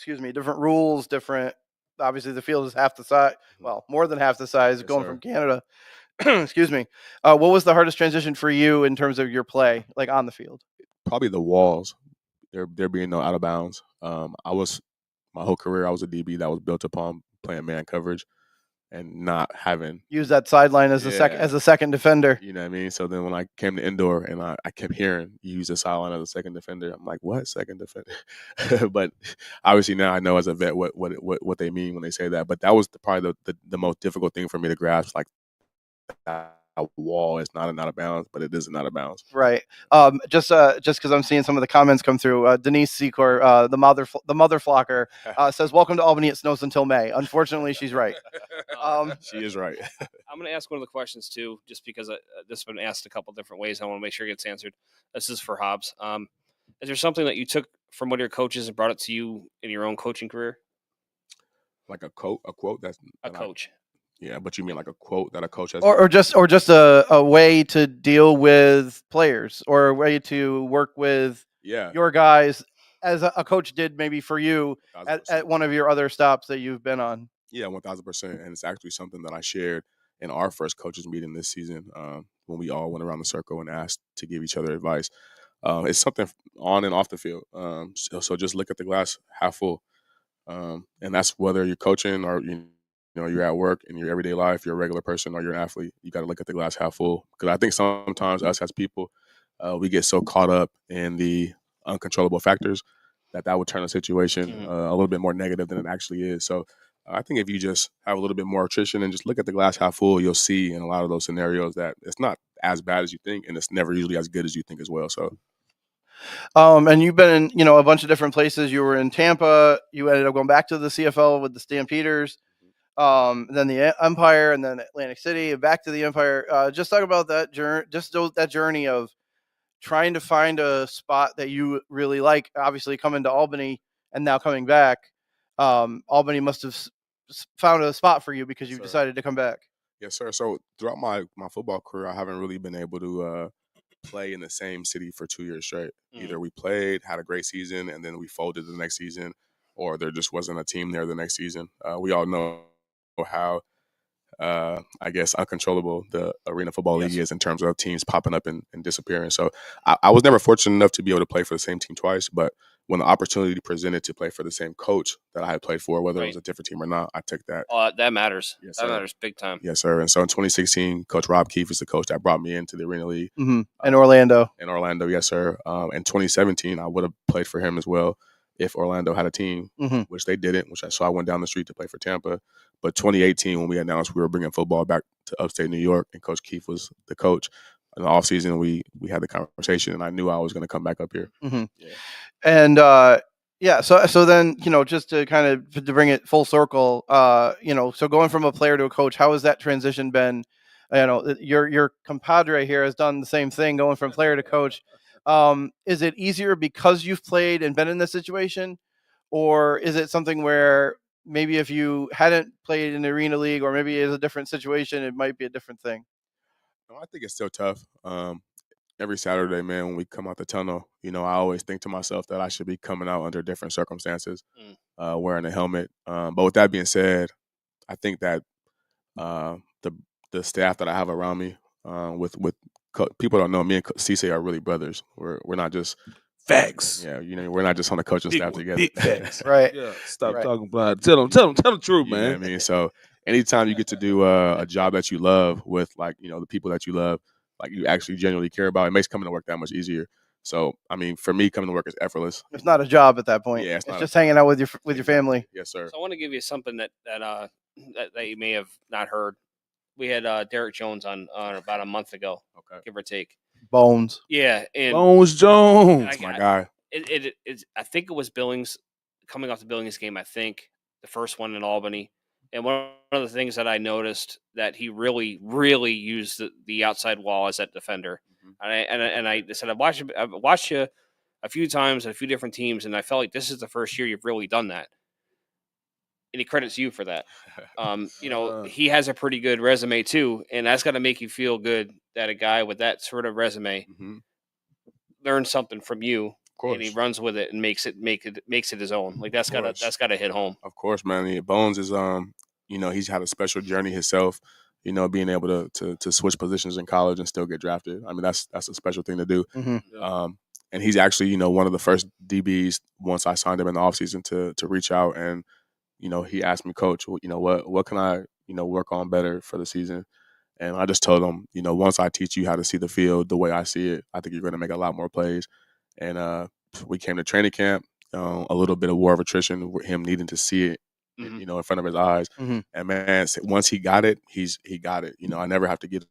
[SPEAKER 2] rules, different? Obviously, the field is half the size. Well, more than half the size going from Canada. Excuse me. What was the hardest transition for you in terms of your play, like on the field?
[SPEAKER 4] Probably the walls. There being no out of bounds. My whole career, I was a DB that was built upon playing man coverage and not having
[SPEAKER 2] use that sideline as a second defender.
[SPEAKER 4] You know what I mean? So then when I came to indoor and I kept hearing you use the sideline as a second defender, I'm like, what second defender? But obviously now I know as a vet what they mean when they say that. But that was probably the most difficult thing for me to grasp. Like, that wall is not an out of bounds, but it is an out of bounds.
[SPEAKER 2] Right. Just because I'm seeing some of the comments come through. Denise Secor, the mother flocker, says, "Welcome to Albany. It snows until May." Unfortunately, she's right.
[SPEAKER 4] She is right.
[SPEAKER 5] I'm going to ask one of the questions too, just because this has been asked a couple different ways. I want to make sure it gets answered. This is for Hobbs. Is there something that you took from one of your coaches and brought it to you in your own coaching career?
[SPEAKER 4] Like a quote that's
[SPEAKER 5] A coach.
[SPEAKER 4] Yeah, but you mean like a quote that a coach has?
[SPEAKER 2] Or just a way to deal with players, or a way to work with
[SPEAKER 4] Yeah,
[SPEAKER 2] your guys, as a coach did maybe for you at
[SPEAKER 4] 1000%.
[SPEAKER 2] one of your other stops that you've been on.
[SPEAKER 4] Yeah, 1000%. And it's actually something that I shared in our first coaches meeting this season, when we all went around the circle and asked to give each other advice. It's something on and off the field. So just look at the glass half full. And that's whether you're coaching or you're at work in your everyday life, you're a regular person or you're an athlete. You got to look at the glass half full, because I think sometimes us as people, we get so caught up in the uncontrollable factors that would turn a situation a little bit more negative than it actually is. So I think if you just have a little bit more attrition and just look at the glass half full, you'll see in a lot of those scenarios that it's not as bad as you think, and it's never usually as good as you think as well. So
[SPEAKER 2] And you've been in, a bunch of different places. You were in Tampa. You ended up going back to the CFL with the Stampeders, then the Empire, and then Atlantic City, and back to the Empire. Just talk about that journey, that journey of trying to find a spot that you really like. Obviously, coming to Albany and now coming back, Albany must have found a spot for you because you've decided to come back.
[SPEAKER 4] Yes, sir. So throughout my football career, I haven't really been able to play in the same city for 2 years straight. Either we played, had a great season, and then we folded the next season, or there just wasn't a team there the next season. We all know how, I guess, uncontrollable the Arena Football League is in terms of teams popping up and disappearing. So I was never fortunate enough to be able to play for the same team twice, but when the opportunity presented to play for the same coach that I had played for, whether it was a different team or not, I took that.
[SPEAKER 5] That matters.
[SPEAKER 4] Yes,
[SPEAKER 5] that
[SPEAKER 4] sir.
[SPEAKER 5] matters big time.
[SPEAKER 4] Yes, sir. And so in 2016, Coach Rob Keefe is the coach that brought me into the Arena League.
[SPEAKER 2] In Orlando.
[SPEAKER 4] In Orlando, yes, sir. In 2017, I would have played for him as well if Orlando had a team, which they didn't, so I went down the street to play for Tampa. But 2018, when we announced we were bringing football back to upstate New York and Coach Keefe was the coach, in the offseason, we had the conversation, and I knew I was going to come back up here.
[SPEAKER 2] And so then, just to kind of to bring it full circle, so going from a player to a coach, how has that transition been? Your compadre here has done the same thing, going from player to coach. Is it easier because you've played and been in this situation, or is it something where maybe if you hadn't played in the Arena League, or maybe it's a different situation, it might be a different thing?
[SPEAKER 4] No, I think it's still tough. Every Saturday, man, when we come out the tunnel, I always think to myself that I should be coming out under different circumstances, wearing a helmet. But with that being said, I think that the staff that I have around me, with people don't know, me and Sesay are really brothers. We're not just
[SPEAKER 3] facts.
[SPEAKER 4] Yeah, we're not just on the coaching staff together.
[SPEAKER 3] Big facts.
[SPEAKER 2] Right.
[SPEAKER 3] Yeah. Stop talking about it. Tell them the truth,
[SPEAKER 4] You know
[SPEAKER 3] man.
[SPEAKER 4] what I mean? So anytime you get to do a job that you love with, the people that you love, you actually genuinely care about, it makes coming to work that much easier. So, I mean, for me, coming to work is effortless.
[SPEAKER 2] It's not a job at that point.
[SPEAKER 4] Yeah,
[SPEAKER 2] it's just hanging out with your family.
[SPEAKER 4] Yes, sir.
[SPEAKER 5] So I want to give you something that you may have not heard. We had Derek Jones on about a month ago, give or take.
[SPEAKER 2] Bones.
[SPEAKER 5] Yeah, and
[SPEAKER 3] Bones Jones,
[SPEAKER 4] that's my guy.
[SPEAKER 5] I think it was Billings, coming off the Billings game. I think the first one in Albany. And one of the things that I noticed that he really, really used the outside wall as that defender. And I said, I've watched you a few times at a few different teams, and I felt like this is the first year you've really done that. And he credits you for that. He has a pretty good resume too, and that's got to make you feel good that a guy with that sort of resume learns something from you. And he runs with it and makes it his own. Like that's gotta hit home.
[SPEAKER 4] Of course, man. Bones is he's had a special journey himself. Being able to switch positions in college and still get drafted. I mean, that's a special thing to do. And he's actually one of the first DBs once I signed him in the offseason to reach out, and he asked me, Coach, what can I work on better for the season? And I just told him, once I teach you how to see the field the way I see it, I think you're going to make a lot more plays. And we came to training camp, a little bit of war of attrition, with him needing to see it, in front of his eyes. And man, once he got it, he got it. I never have to get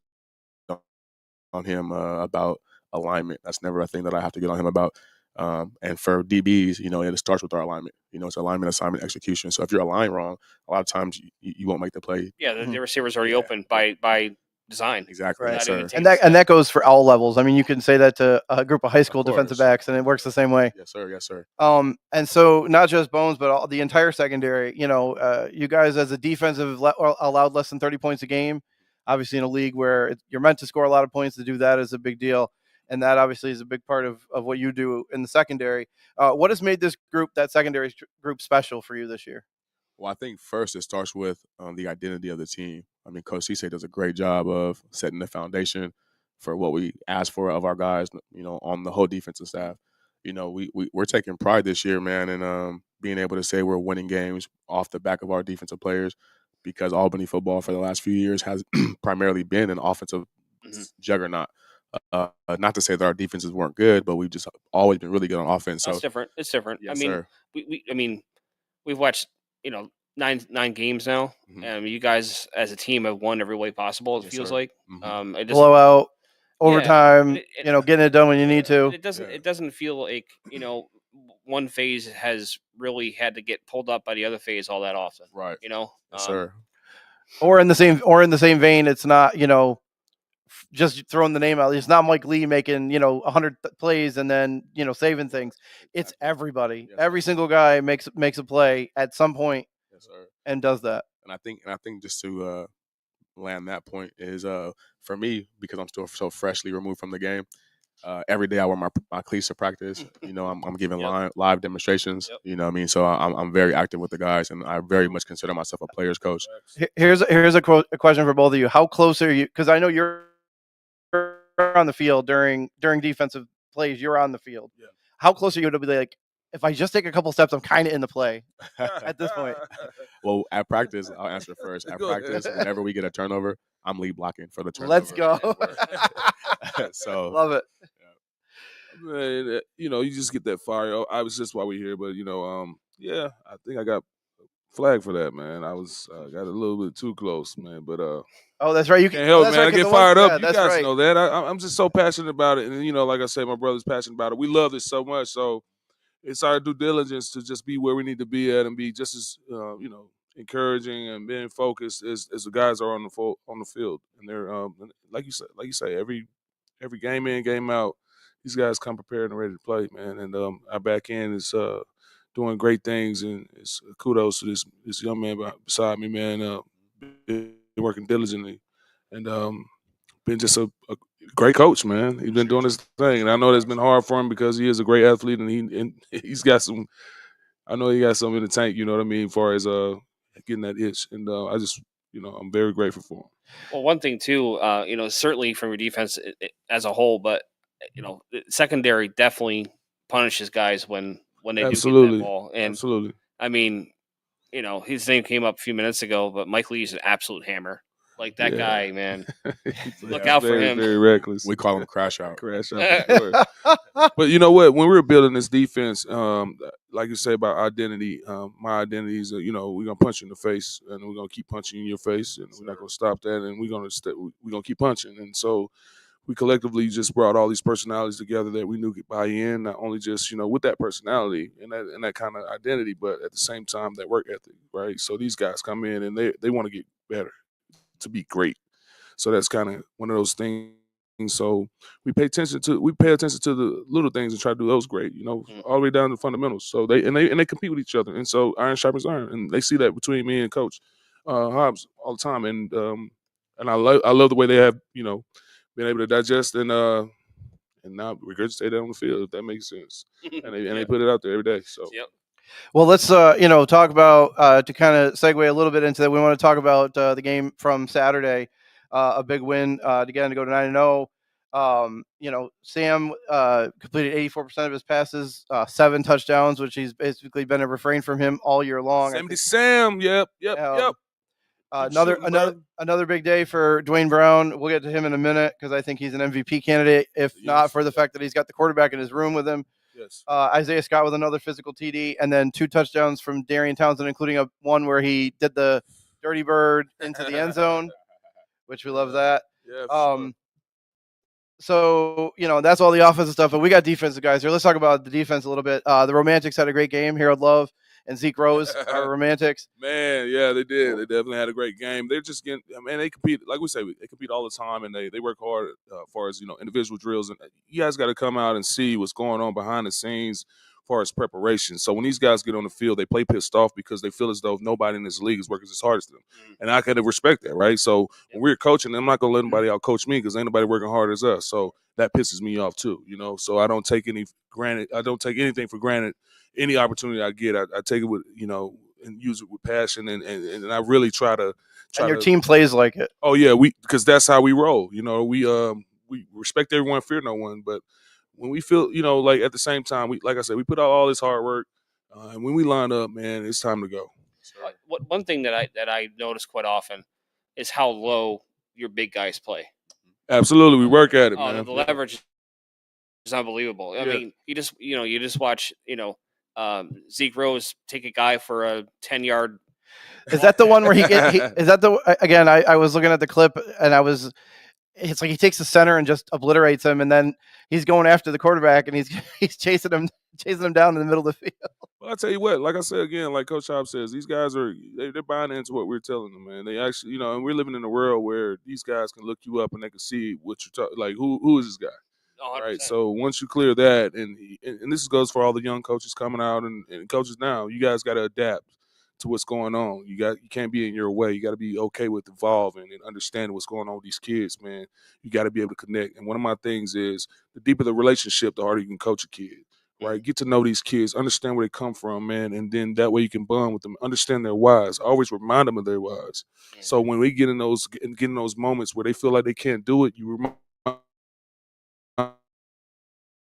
[SPEAKER 4] on him about alignment. That's never a thing that I have to get on him about. And for DBs, it starts with our alignment. It's alignment, assignment, execution. So if you're aligned wrong, a lot of times you won't make the play.
[SPEAKER 5] Yeah, the receiver's already open by design.
[SPEAKER 4] Exactly.
[SPEAKER 2] Right.
[SPEAKER 4] Yes,
[SPEAKER 5] Not even
[SPEAKER 4] sir.
[SPEAKER 5] taking
[SPEAKER 2] And that goes for all levels. I mean, you can say that to a group of high school defensive
[SPEAKER 4] course.
[SPEAKER 2] backs, and it works the same way.
[SPEAKER 4] Yes, sir. Yes, sir.
[SPEAKER 2] And so not just Bones, but the entire secondary. You guys as a defensive allowed less than 30 points a game. Obviously, in a league where you're meant to score a lot of points, to do that is a big deal, and that obviously is a big part of what you do in the secondary. What has made this group, that secondary group, special for you this year?
[SPEAKER 4] Well, I think first it starts with the identity of the team. I mean, Coach Sesay does a great job of setting the foundation for what we ask for of our guys, on the whole defensive staff. We're taking pride this year, man, in being able to say we're winning games off the back of our defensive players, because Albany football for the last few years has primarily been an offensive juggernaut. Not to say that our defenses weren't good, but we've just always been really good on offense. So
[SPEAKER 5] it's different. It's different.
[SPEAKER 4] Yes,
[SPEAKER 5] I mean,
[SPEAKER 4] sir.
[SPEAKER 5] we've watched, 9 games now. You guys as a team have won every way possible. It
[SPEAKER 4] Yes,
[SPEAKER 5] feels
[SPEAKER 4] sir.
[SPEAKER 5] like it doesn't,
[SPEAKER 2] Blowout,
[SPEAKER 5] Yeah,
[SPEAKER 2] overtime,
[SPEAKER 5] it-
[SPEAKER 2] getting it done when you need to.
[SPEAKER 5] it doesn't.
[SPEAKER 4] Yeah.
[SPEAKER 5] It doesn't feel like one phase has really had to get pulled up by the other phase all that often.
[SPEAKER 4] Right.
[SPEAKER 5] Yes,
[SPEAKER 4] Yes, sir.
[SPEAKER 2] Or in the same vein, it's not just throwing the name out. It's not Mike Lee making 100 plays and then saving things. It's everybody.
[SPEAKER 4] Yes,
[SPEAKER 2] Every
[SPEAKER 4] sir.
[SPEAKER 2] single guy makes a play at some point
[SPEAKER 4] Yes, sir.
[SPEAKER 2] and does that.
[SPEAKER 4] And I think just to land that point is for me, because I'm still so freshly removed from the game. Every day I wear my cleats to practice. I'm giving live demonstrations.
[SPEAKER 5] Yep.
[SPEAKER 4] You know what I mean? So I'm very active with the guys, and I very much consider myself a player's coach.
[SPEAKER 2] Here's a question for both of you. How close are you? Because I know you're on the field during defensive plays. You're on the field.
[SPEAKER 3] Yeah.
[SPEAKER 2] How close are you to be like, if I just take a couple steps, I'm kind of in the play at this point?
[SPEAKER 4] Well, at practice, I'll answer first. At
[SPEAKER 3] Go ahead.
[SPEAKER 4] practice, whenever we get a turnover, I'm lead blocking for the turnover.
[SPEAKER 2] Let's go.
[SPEAKER 4] So
[SPEAKER 2] Love it.
[SPEAKER 3] Man, you just get that fire. Obviously, that's why we're here. But yeah, I think I got flagged for that, man. I was got a little bit too close, man. But
[SPEAKER 2] Oh, that's right. You
[SPEAKER 3] can't help,
[SPEAKER 2] that's
[SPEAKER 3] man.
[SPEAKER 2] right,
[SPEAKER 3] I get
[SPEAKER 2] 'cause
[SPEAKER 3] fired up.
[SPEAKER 2] yeah,
[SPEAKER 3] You
[SPEAKER 2] that's
[SPEAKER 3] guys
[SPEAKER 2] right.
[SPEAKER 3] know that. I'm just so passionate about it, and like I say, my brother's passionate about it. We love it so much, so it's our due diligence to just be where we need to be at and be just as encouraging and being focused as the guys are on the field. And they're like you say, every game in, game out, these guys come prepared and ready to play, man. And our back end is doing great things, and it's kudos to this young man beside me, man. Been working diligently, and been just a great coach, man. He's been doing his thing, and I know that's been hard for him because he is a great athlete, and he's got some. I know he got some in the tank. You know what I mean, as far as getting that itch, and I just I'm very grateful for him.
[SPEAKER 5] Well, one thing too, certainly from your defense as a whole, but the secondary definitely punishes guys when they do get that ball. And
[SPEAKER 3] Absolutely.
[SPEAKER 5] I mean, his name came up a few minutes ago, but Mike Lee is an absolute hammer. Like that guy, man. Look out for him.
[SPEAKER 3] Very reckless.
[SPEAKER 4] we call him crash out.
[SPEAKER 3] Crash out. For sure. But you know what? When we were building this defense, like you say about identity, my identity is, we're gonna punch you in the face, and we're gonna keep punching you in your face, and we're not gonna stop that, and we're gonna keep punching. And so we collectively just brought all these personalities together that we knew could buy in, not only just with that personality and that kind of identity, but at the same time that work ethic, right? So these guys come in and they want to get better, to be great. So that's kind of one of those things. So we pay attention to the little things and try to do those great, all the way down to the fundamentals. So they compete with each other, and so iron sharpens iron, and they see that between me and Coach Hobbs all the time, and I love the way they have been able to digest and now regurgitate that on the field, if that makes sense, and they put it out there every day. So
[SPEAKER 5] Yep.
[SPEAKER 2] Well, let's talk about to kind of segue a little bit into that. We want to talk about the game from Saturday, a big win to go to 9-0. Sam completed 84% of his passes, 7 touchdowns, which he's basically been a refrain from him all year long.
[SPEAKER 3] Sam, yep.
[SPEAKER 2] Another big day for Dwayne Brown. We'll get to him in a minute because I think he's an MVP candidate, if not for the fact that he's got the quarterback in his room with him.
[SPEAKER 3] Yes.
[SPEAKER 2] Isaiah Scott with another physical TD, and then 2 touchdowns from Darian Townsend, including one where he did the dirty bird into the end zone, which we love that.
[SPEAKER 3] Yeah. Sure.
[SPEAKER 2] So, that's all the offensive stuff, but we got defensive guys here. Let's talk about the defense a little bit. The Romantics had a great game. Harold Love and Zeke Rose, our romantics.
[SPEAKER 3] Man, yeah, they did. They definitely had a great game. They're just getting, man, they compete, like we say, they compete all the time, and they work hard as far as, individual drills. And you guys got to come out and see what's going on behind the scenes as far as preparation. So when these guys get on the field, they play pissed off because they feel as though nobody in this league is working as hard as them. And I kind of respect that, right? So when we're coaching, I'm not going to let anybody out coach me because ain't nobody working hard as us. So that pisses me off too, So I don't take anything for granted. Any opportunity I get, I take it with, and use it with passion, and I really try to.
[SPEAKER 2] And your team plays like it.
[SPEAKER 3] Oh yeah, because that's how we roll. We respect everyone, fear no one. But when we feel, like at the same time, like I said, we put out all this hard work, and when we line up, man, it's time to go.
[SPEAKER 5] One thing that I notice quite often is how low your big guys play.
[SPEAKER 3] Absolutely, we work at it, man.
[SPEAKER 5] The leverage is unbelievable. I mean, you just watch, Zeke Rose take a guy for a 10-yard.
[SPEAKER 2] Is that the one where I was looking at the clip and it's like he takes the center and just obliterates him, and then he's going after the quarterback and he's chasing him down in the middle of the field.
[SPEAKER 3] Well, I tell you what, like I said again, like Coach Hobbs says, these guys they're buying into what we're telling them, man. They actually, and we're living in a world where these guys can look you up and they can see what you're talking. Like, who is this guy?
[SPEAKER 5] 100%.
[SPEAKER 3] Right. So once you clear that, and this goes for all the young coaches coming out and coaches now, you guys got to adapt to what's going on. You can't be in your way. You got to be okay with evolving and understanding what's going on with these kids, man. You got to be able to connect. And one of my things is the deeper the relationship, the harder you can coach a kid. Right, get to know these kids, understand where they come from, man, and then that way you can bond with them, understand their whys. Always remind them of their whys. So when we get in those moments where they feel like they can't do it, you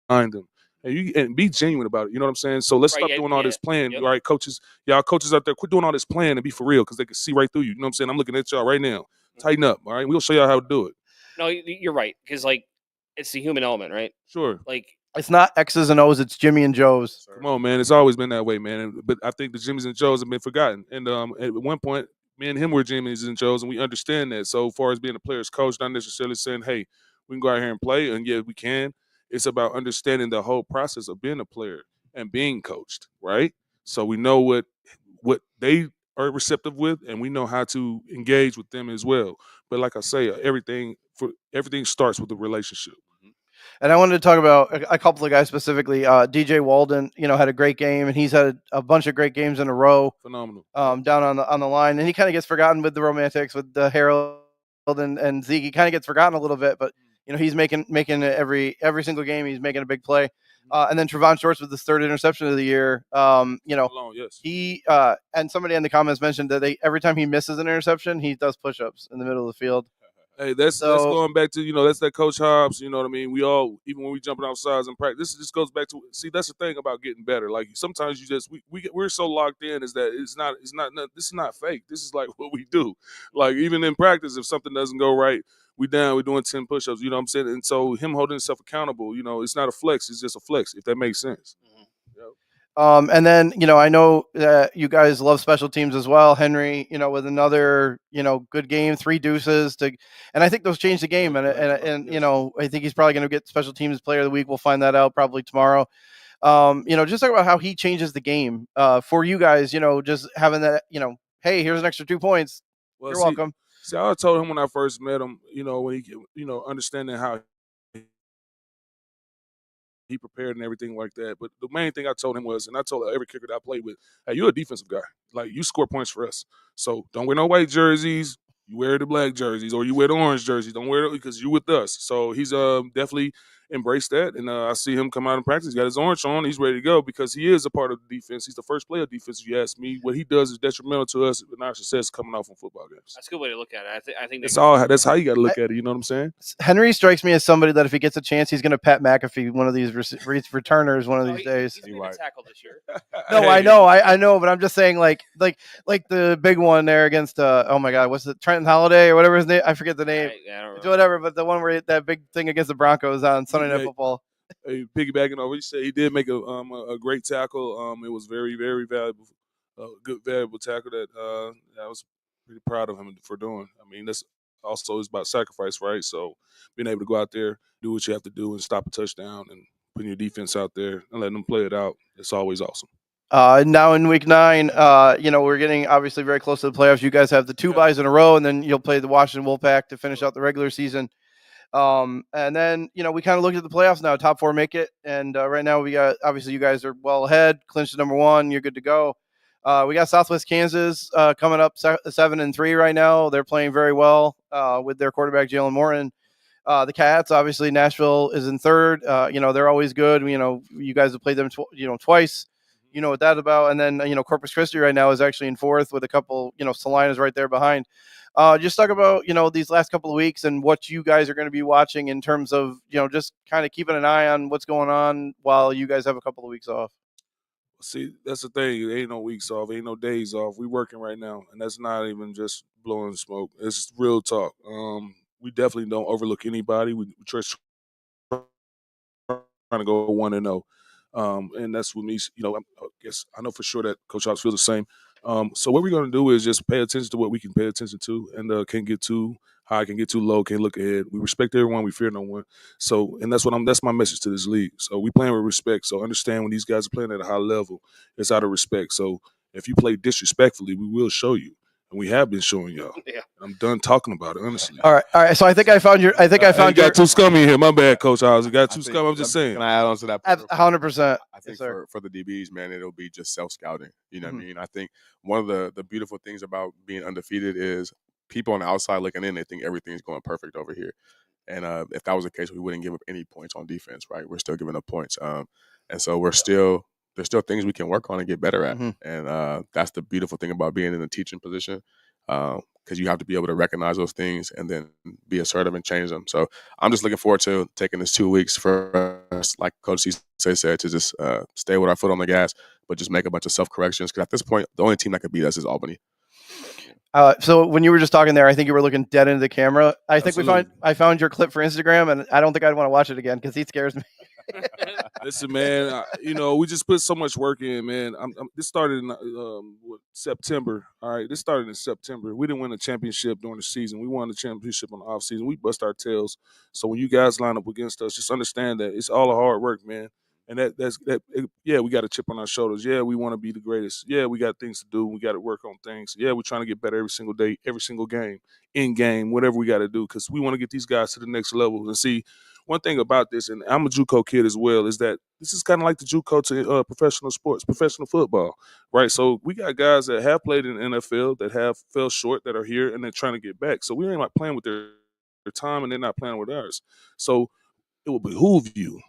[SPEAKER 3] remind them, and be genuine about it. You know what I'm saying? So let's stop doing all this playing, right, coaches? Y'all coaches out there, quit doing all this playing and be for real because they can see right through you. You know what I'm saying? I'm looking at y'all right now. Tighten up, all right? We'll show y'all how to do it.
[SPEAKER 5] No, you're right because it's the human element, right?
[SPEAKER 3] Sure.
[SPEAKER 2] It's not X's and O's, it's Jimmy and Joe's.
[SPEAKER 3] Come on, man. It's always been that way, man. But I think the Jimmys and Joes have been forgotten. And at one point, me and him were Jimmys and Joes, and we understand that. So as far as being a player's coach, not necessarily saying, hey, we can go out here and play, and yeah, we can. It's about understanding the whole process of being a player and being coached, right? So we know what they are receptive with, and we know how to engage with them as well. But like I say, everything starts with the relationship.
[SPEAKER 2] And I wanted to talk about a couple of guys specifically. DJ Walden, had a great game, and he's had a bunch of great games in a row.
[SPEAKER 3] Phenomenal.
[SPEAKER 2] Down on the line, and he kind of gets forgotten with the romantics with the Harold and Zeke. He kind of gets forgotten a little bit, but he's making every single game. He's making a big play. And then Trevon Shorts with his third interception of the year. He and somebody in the comments mentioned that every time he misses an interception, he does push-ups in the middle of the field.
[SPEAKER 3] Hey, that's going back to, that's that Coach Hobbs, you know what I mean? We all, even when we jumping off sides in practice, this just goes back to, see, that's the thing about getting better. Like, sometimes we're so locked in is that this is not fake. This is like what we do. Like, even in practice, if something doesn't go right, we're doing 10 push-ups, you know what I'm saying? And so him holding himself accountable, it's not a flex, it's just a flex, if that makes sense.
[SPEAKER 5] Mm-hmm.
[SPEAKER 2] And then, I know that you guys love special teams as well. Henry, with another, good game, 3 deuces and I think those changed the game. And I think he's probably going to get special teams player of the week. We'll find that out probably tomorrow. Just talk about how he changes the game for you guys, just having that, hey, here's an extra 2 points. Well, you're welcome.
[SPEAKER 3] See, I told him when I first met him, when he, understanding how he prepared and everything like that. But the main thing I told him was, and I told every kicker that I played with, hey, you're a defensive guy. Like, you score points for us. So don't wear no white jerseys. You wear the black jerseys, or you wear the orange jerseys. Don't wear it because you're with us. So he's definitely embraced that. And I see him come out in practice. He's got his orange on. He's ready to go because he is a part of the defense. He's the first player of defense, if you ask me. What he does is detrimental to us and our success coming off on football games.
[SPEAKER 5] That's a good way to look at it. I think
[SPEAKER 3] that's how you got to look at it. You know what I'm saying?
[SPEAKER 2] Henry strikes me as somebody that if he gets a chance, he's going to Pat McAfee one of these returners one of these days.
[SPEAKER 5] He's made a tackle this year.
[SPEAKER 2] No, I know, but I'm just saying like the big one there against oh my God, what's it, Trenton Holiday or whatever his name? I forget the name.
[SPEAKER 5] I don't know.
[SPEAKER 2] Whatever, but the one where that big thing against the Broncos on Sunday Night Football.
[SPEAKER 3] Piggybacking on what you said, he did make a great tackle. It was very, very valuable, good valuable tackle that I was pretty proud of him for doing. I mean, that's also is about sacrifice, right? So being able to go out there, do what you have to do, and stop a touchdown, and putting your defense out there and letting them play it out, it's always awesome.
[SPEAKER 2] Now in week 9, we're getting obviously very close to the playoffs. You guys have the 2 byes in a row, and then you'll play the Washington Wolfpack to finish out the regular season. And then, we kind of look at the playoffs now. Top 4 make it. And right now we got, obviously, you guys are well ahead. Clinched number 1. You're good to go. We got Southwest Kansas coming up 7-3 right now. They're playing very well with their quarterback, Jalen Morton. The Cats, obviously, Nashville is in 3rd. They're always good. You guys have played them twice. You know what that's about. And then, Corpus Christi right now is actually in 4th with a couple, Salinas right there behind. Just talk about, these last couple of weeks and what you guys are going to be watching in terms of, just kind of keeping an eye on what's going on while you guys have a couple of weeks off.
[SPEAKER 3] See, that's the thing. There ain't no weeks off. Ain't no days off. We working right now, and that's not even just blowing smoke. It's real talk. We definitely don't overlook anybody. We try to go 1-0. And that's what me, I guess I know for sure that Coach Hobbs feels the same. So what we're going to do is just pay attention to what we can pay attention to, and can't get too high, can get too low, can't look ahead. We respect everyone, we fear no one. So, and that's my message to this league. So we playing with respect. So understand when these guys are playing at a high level, it's out of respect. So if you play disrespectfully, we will show you. And we have been showing y'all.
[SPEAKER 5] Yeah.
[SPEAKER 3] I'm done talking about it, honestly.
[SPEAKER 2] All right. So I think I found your.
[SPEAKER 3] You got too scummy in here. My bad, Coach Hobbs. You got too scummy. I'm just saying.
[SPEAKER 4] Can I add on to that?
[SPEAKER 2] 100%.
[SPEAKER 4] I think for the DBs, man, it'll be just self-scouting. You know what I mean? I think one of the beautiful things about being undefeated is people on the outside looking in, they think everything's going perfect over here. And if that was the case, we wouldn't give up any points on defense, right? We're still giving up points. And so there's still things we can work on and get better at. And that's the beautiful thing about being in a teaching position. Because you have to be able to recognize those things and then be assertive and change them. So I'm just looking forward to taking this 2 weeks for us, like Coach Sesay said, to just stay with our foot on the gas, but just make a bunch of self-corrections. Because at this point, the only team that could beat us is Albany.
[SPEAKER 2] So when you were just talking there, I think you were looking dead into the camera. I think I found your clip for Instagram, and I don't think I'd want to watch it again because he scares me.
[SPEAKER 3] Listen, man, we just put so much work in, man. This started in September. All right, this started in September. We didn't win a championship during the season. We won the championship on the off season. We bust our tails. So when you guys line up against us, just understand that it's all a hard work, man. And we got a chip on our shoulders. Yeah, we want to be the greatest. Yeah, we got things to do. We got to work on things. Yeah, we're trying to get better every single day, every single game, in game, whatever we got to do, because we want to get these guys to the next level. And see, one thing about this, and I'm a JUCO kid as well, is that this is kind of like the JUCO to professional sports, professional football, right? So we got guys that have played in the NFL that have fell short, that are here, and they're trying to get back. So we ain't like playing with their time, and they're not playing with ours. So it will behoove you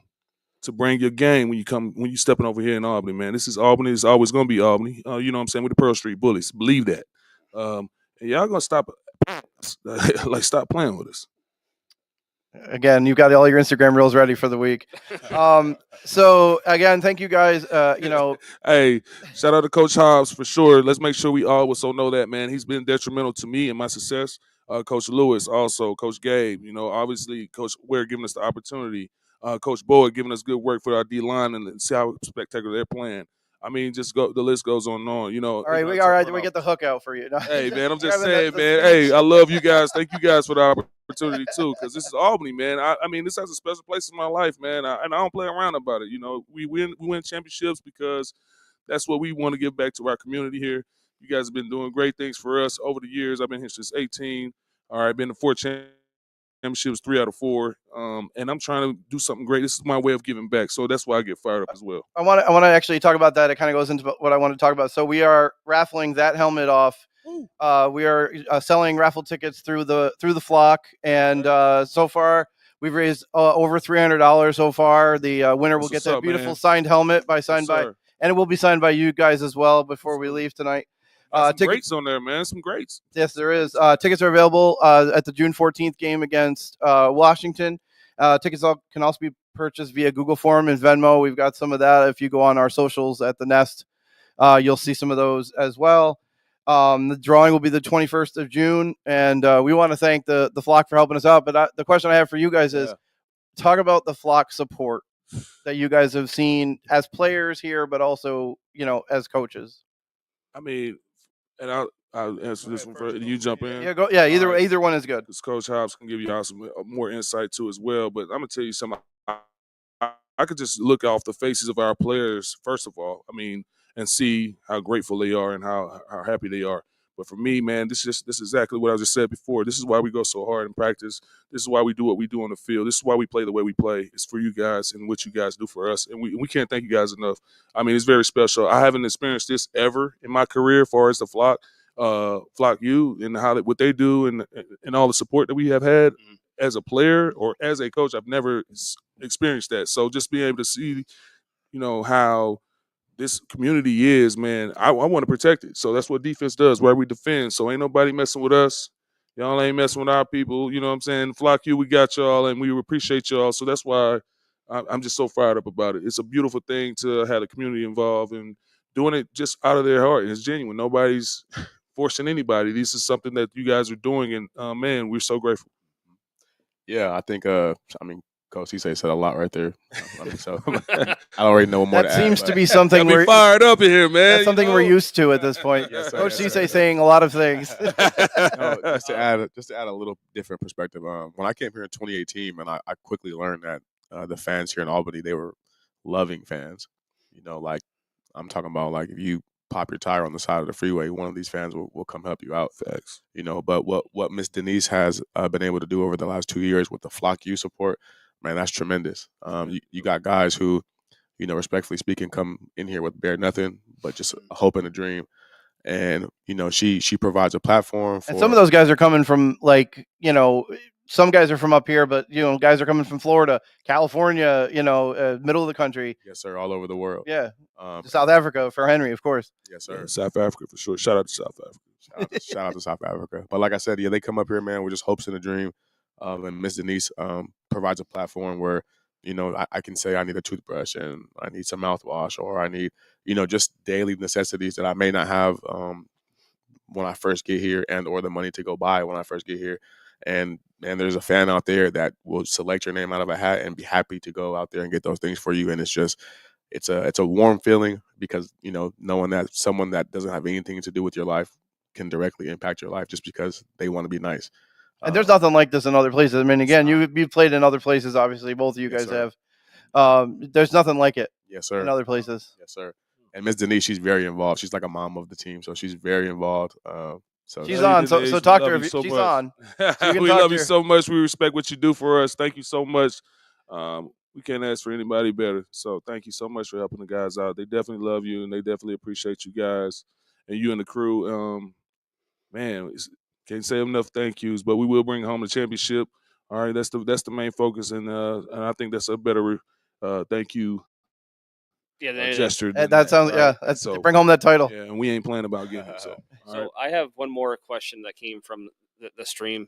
[SPEAKER 3] to bring your game when you stepping over here in Albany, man. This is Albany. It's always going to be Albany. You know what I'm saying? We're the Pearl Street Bullies. Believe that. And y'all going to stop playing with us.
[SPEAKER 2] Again, you've got all your Instagram reels ready for the week. So again, thank you guys.
[SPEAKER 3] Hey, shout out to Coach Hobbs for sure. Let's make sure we all also know that, man. He's been detrimental to me and my success. Coach Lewis, also Coach Gabe. Obviously Coach Ware giving us the opportunity. Coach Boyd giving us good work for our D line and see how spectacular they're playing. I mean, just go. The list goes on and on.
[SPEAKER 2] All right, we get the hook out for you.
[SPEAKER 3] Hey, man, I'm just saying, man. Hey, I love you guys. Thank you guys for the opportunity too, because this is Albany, man. I mean, this has a special place in my life, man. And I don't play around about it. We win championships because that's what we want to give back to our community here. You guys have been doing great things for us over the years. I've been here since 18. All right, been to 4 championships, 3 out of 4, and I'm trying to do something great. This is my way of giving back, so that's why I get fired up as well.
[SPEAKER 2] I want to actually talk about that. It kind of goes into what I want to talk about. So we are raffling that helmet off. We are selling raffle tickets through the flock, and so far we've raised over $300 so far. The winner will get that beautiful signed helmet and it will be signed by you guys as well before we leave tonight.
[SPEAKER 3] Some greats on there, man. Some greats.
[SPEAKER 2] Yes, there is. Tickets are available at the June 14th game against Washington. Tickets can also be purchased via Google Form and Venmo. We've got some of that. If you go on our socials at the Nest, you'll see some of those as well. The drawing will be the 21st of June, and we want to thank the flock for helping us out. But the question I have for you guys is, talk about the flock support that you guys have seen as players here, but also, as coaches.
[SPEAKER 3] I mean, and I'll answer this one first. You jump in.
[SPEAKER 2] Yeah, go. Yeah, either one is good.
[SPEAKER 3] Because Coach Hobbs can give you all some more insight too as well. But I'm gonna tell you something. I could just look off the faces of our players. First of all, I mean, and see how grateful they are and how happy they are. But for me, man, this is exactly what I just said before. This is why we go so hard in practice. This is why we do what we do on the field. This is why we play the way we play. It's for you guys and what you guys do for us. And we can't thank you guys enough. I mean, it's very special. I haven't experienced this ever in my career as far as the Flock U and what they do and all the support that we have had as a player or as a coach. I've never experienced that. So just being able to see, how this community is, man, I want to protect it. So that's what defense does, where we defend. So ain't nobody messing with us. Y'all ain't messing with our people. You know what I'm saying? Flock U, we got y'all, and we appreciate y'all. So that's why I'm just so fired up about it. It's a beautiful thing to have the community involved and doing it just out of their heart. And it's genuine. Nobody's forcing anybody. This is something that you guys are doing, and man, we're so grateful.
[SPEAKER 4] Yeah, I think. Coach Sesay said a lot right there. So I don't really know what more to add.
[SPEAKER 2] That seems to be something we're
[SPEAKER 3] fired up in here, man.
[SPEAKER 2] That's something we're used to at this point.
[SPEAKER 4] Yes, sir,
[SPEAKER 2] Coach
[SPEAKER 4] yes,
[SPEAKER 2] Sesay
[SPEAKER 4] sir.
[SPEAKER 2] saying a lot of things.
[SPEAKER 4] Just to add a little different perspective. When I came here in 2018, man, I quickly learned that the fans here in Albany, they were loving fans. Like I'm talking about, like if you pop your tire on the side of the freeway, one of these fans will come help you out.
[SPEAKER 3] Facts.
[SPEAKER 4] But what Miss Denise has been able to do over the last 2 years with the Flock U support, man, that's tremendous. You got guys who, respectfully speaking, come in here with bare nothing, but just a hope and a dream. And, she provides a platform for.
[SPEAKER 2] And some of those guys are coming from, some guys are from up here, but, guys are coming from Florida, California, middle of the country.
[SPEAKER 4] Yes, sir. All over the world.
[SPEAKER 2] Yeah. South Africa for Henry, of course.
[SPEAKER 4] Yes, sir.
[SPEAKER 3] Yeah, South Africa for sure. Shout out to South Africa.
[SPEAKER 4] Shout out to South Africa. But like I said, yeah, they come up here, man, with just hopes and a dream. And Miss Denise provides a platform where, I can say I need a toothbrush and I need some mouthwash, or I need, just daily necessities that I may not have when I first get here, and or the money to go buy when I first get here. And there's a fan out there that will select your name out of a hat and be happy to go out there and get those things for you. And it's just, it's a warm feeling because, knowing that someone that doesn't have anything to do with your life can directly impact your life just because they want to be nice.
[SPEAKER 2] And there's nothing like this in other places. I mean, again, you've played in other places, obviously. Both of you guys
[SPEAKER 4] sir.
[SPEAKER 2] have. There's nothing like it.
[SPEAKER 4] Yes, sir.
[SPEAKER 2] In other places.
[SPEAKER 4] Yes, sir. And Miss Denise, she's very involved. She's like a mom of the team, so she's very involved. So
[SPEAKER 2] she's on. So talk to her.
[SPEAKER 3] So
[SPEAKER 2] she's
[SPEAKER 3] much.
[SPEAKER 2] on. So
[SPEAKER 3] We love you so much. We respect what you do for us. Thank you so much. We can't ask for anybody better. So thank you so much for helping the guys out. They definitely love you, and they definitely appreciate you guys and you and the crew. Man, can't say enough thank yous, but we will bring home the championship. All right, that's the main focus, and I think that's a better thank you gesture.
[SPEAKER 2] That sounds That's
[SPEAKER 3] so,
[SPEAKER 2] bring home that title.
[SPEAKER 3] Yeah, and we ain't playing about getting it. So,
[SPEAKER 5] right. I have one more question that came from the stream.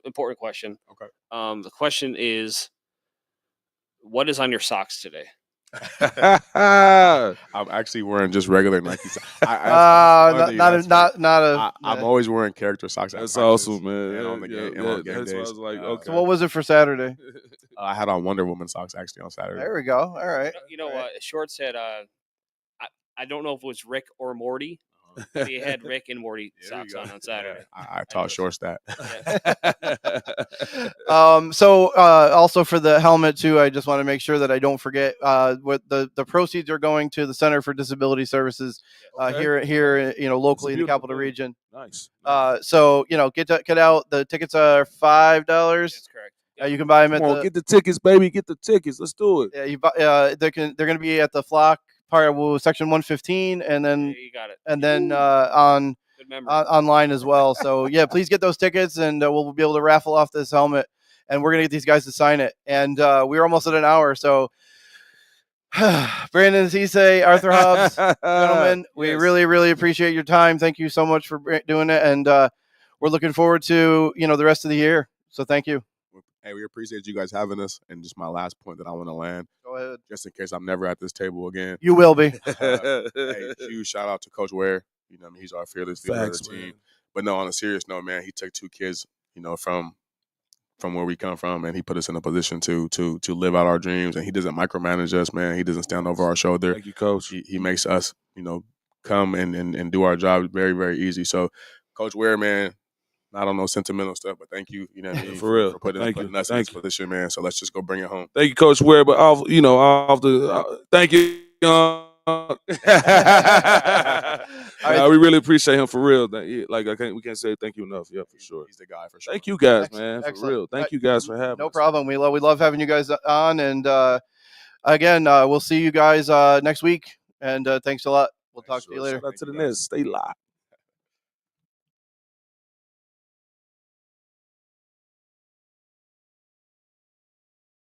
[SPEAKER 5] Important question.
[SPEAKER 4] Okay.
[SPEAKER 5] The question is, what is on your socks today?
[SPEAKER 4] I'm actually wearing just regular Nike socks. I'm always wearing character socks.
[SPEAKER 3] That's awesome, man.
[SPEAKER 4] And on the game, on game days.
[SPEAKER 3] I was like, okay.
[SPEAKER 2] So what was it for Saturday?
[SPEAKER 4] I had on Wonder Woman socks actually on Saturday.
[SPEAKER 2] There we go. All right.
[SPEAKER 5] Short said, I don't know if it was Rick or Morty. But he had Rick and Morty socks on Saturday.
[SPEAKER 4] I taught Shorts that.
[SPEAKER 2] So also for the helmet too, I just want to make sure that I don't forget what the proceeds are going to the Center for Disability Services here locally in the capital region.
[SPEAKER 3] Nice.
[SPEAKER 2] So get out. The tickets are $5.
[SPEAKER 5] That's correct.
[SPEAKER 2] You can buy them at
[SPEAKER 3] get the tickets, baby. Get the tickets. Let's do it.
[SPEAKER 2] Yeah, they're going to be at the Flock part section 115, and then
[SPEAKER 5] you got it.
[SPEAKER 2] And then online as well. So yeah, please get those tickets, and we'll be able to raffle off this helmet, and we're gonna get these guys to sign it. And we're almost at an hour, so Brandon Sesay, Arthur Hobbs, gentlemen, we really, really appreciate your time. Thank you so much for doing it, and we're looking forward to the rest of the year. So thank you.
[SPEAKER 4] Hey, we appreciate you guys having us. And just my last point that I want to land.
[SPEAKER 2] Go ahead.
[SPEAKER 4] Just in case I'm never at this table again.
[SPEAKER 2] You will be.
[SPEAKER 4] Hey, huge shout out to Coach Ware. He's our fearless leader of the team. Man. But no, on a serious note, man, he took 2 kids, from where we come from, and he put us in a position to live out our dreams. And he doesn't micromanage us, man. He doesn't stand over our shoulder.
[SPEAKER 3] Thank you, Coach.
[SPEAKER 4] He makes us, come and do our job very, very easy. So, Coach Ware, man, I don't know sentimental stuff, but thank you,
[SPEAKER 3] for real,
[SPEAKER 4] for putting us in this position, man. So let's just go bring it home.
[SPEAKER 3] Thank you, Coach Ware. But thank you. We really appreciate him for real. Like we can't say thank you enough. Yeah, for sure.
[SPEAKER 4] He's the guy for sure.
[SPEAKER 3] Thank you guys,
[SPEAKER 2] Excellent,
[SPEAKER 3] man, for
[SPEAKER 2] excellent.
[SPEAKER 3] real. Thank you guys for having us.
[SPEAKER 2] No problem. We love having you guys on, and again, we'll see you guys next week. And thanks a lot. We'll talk to you later.
[SPEAKER 3] Shout out to the Nest. Stay live.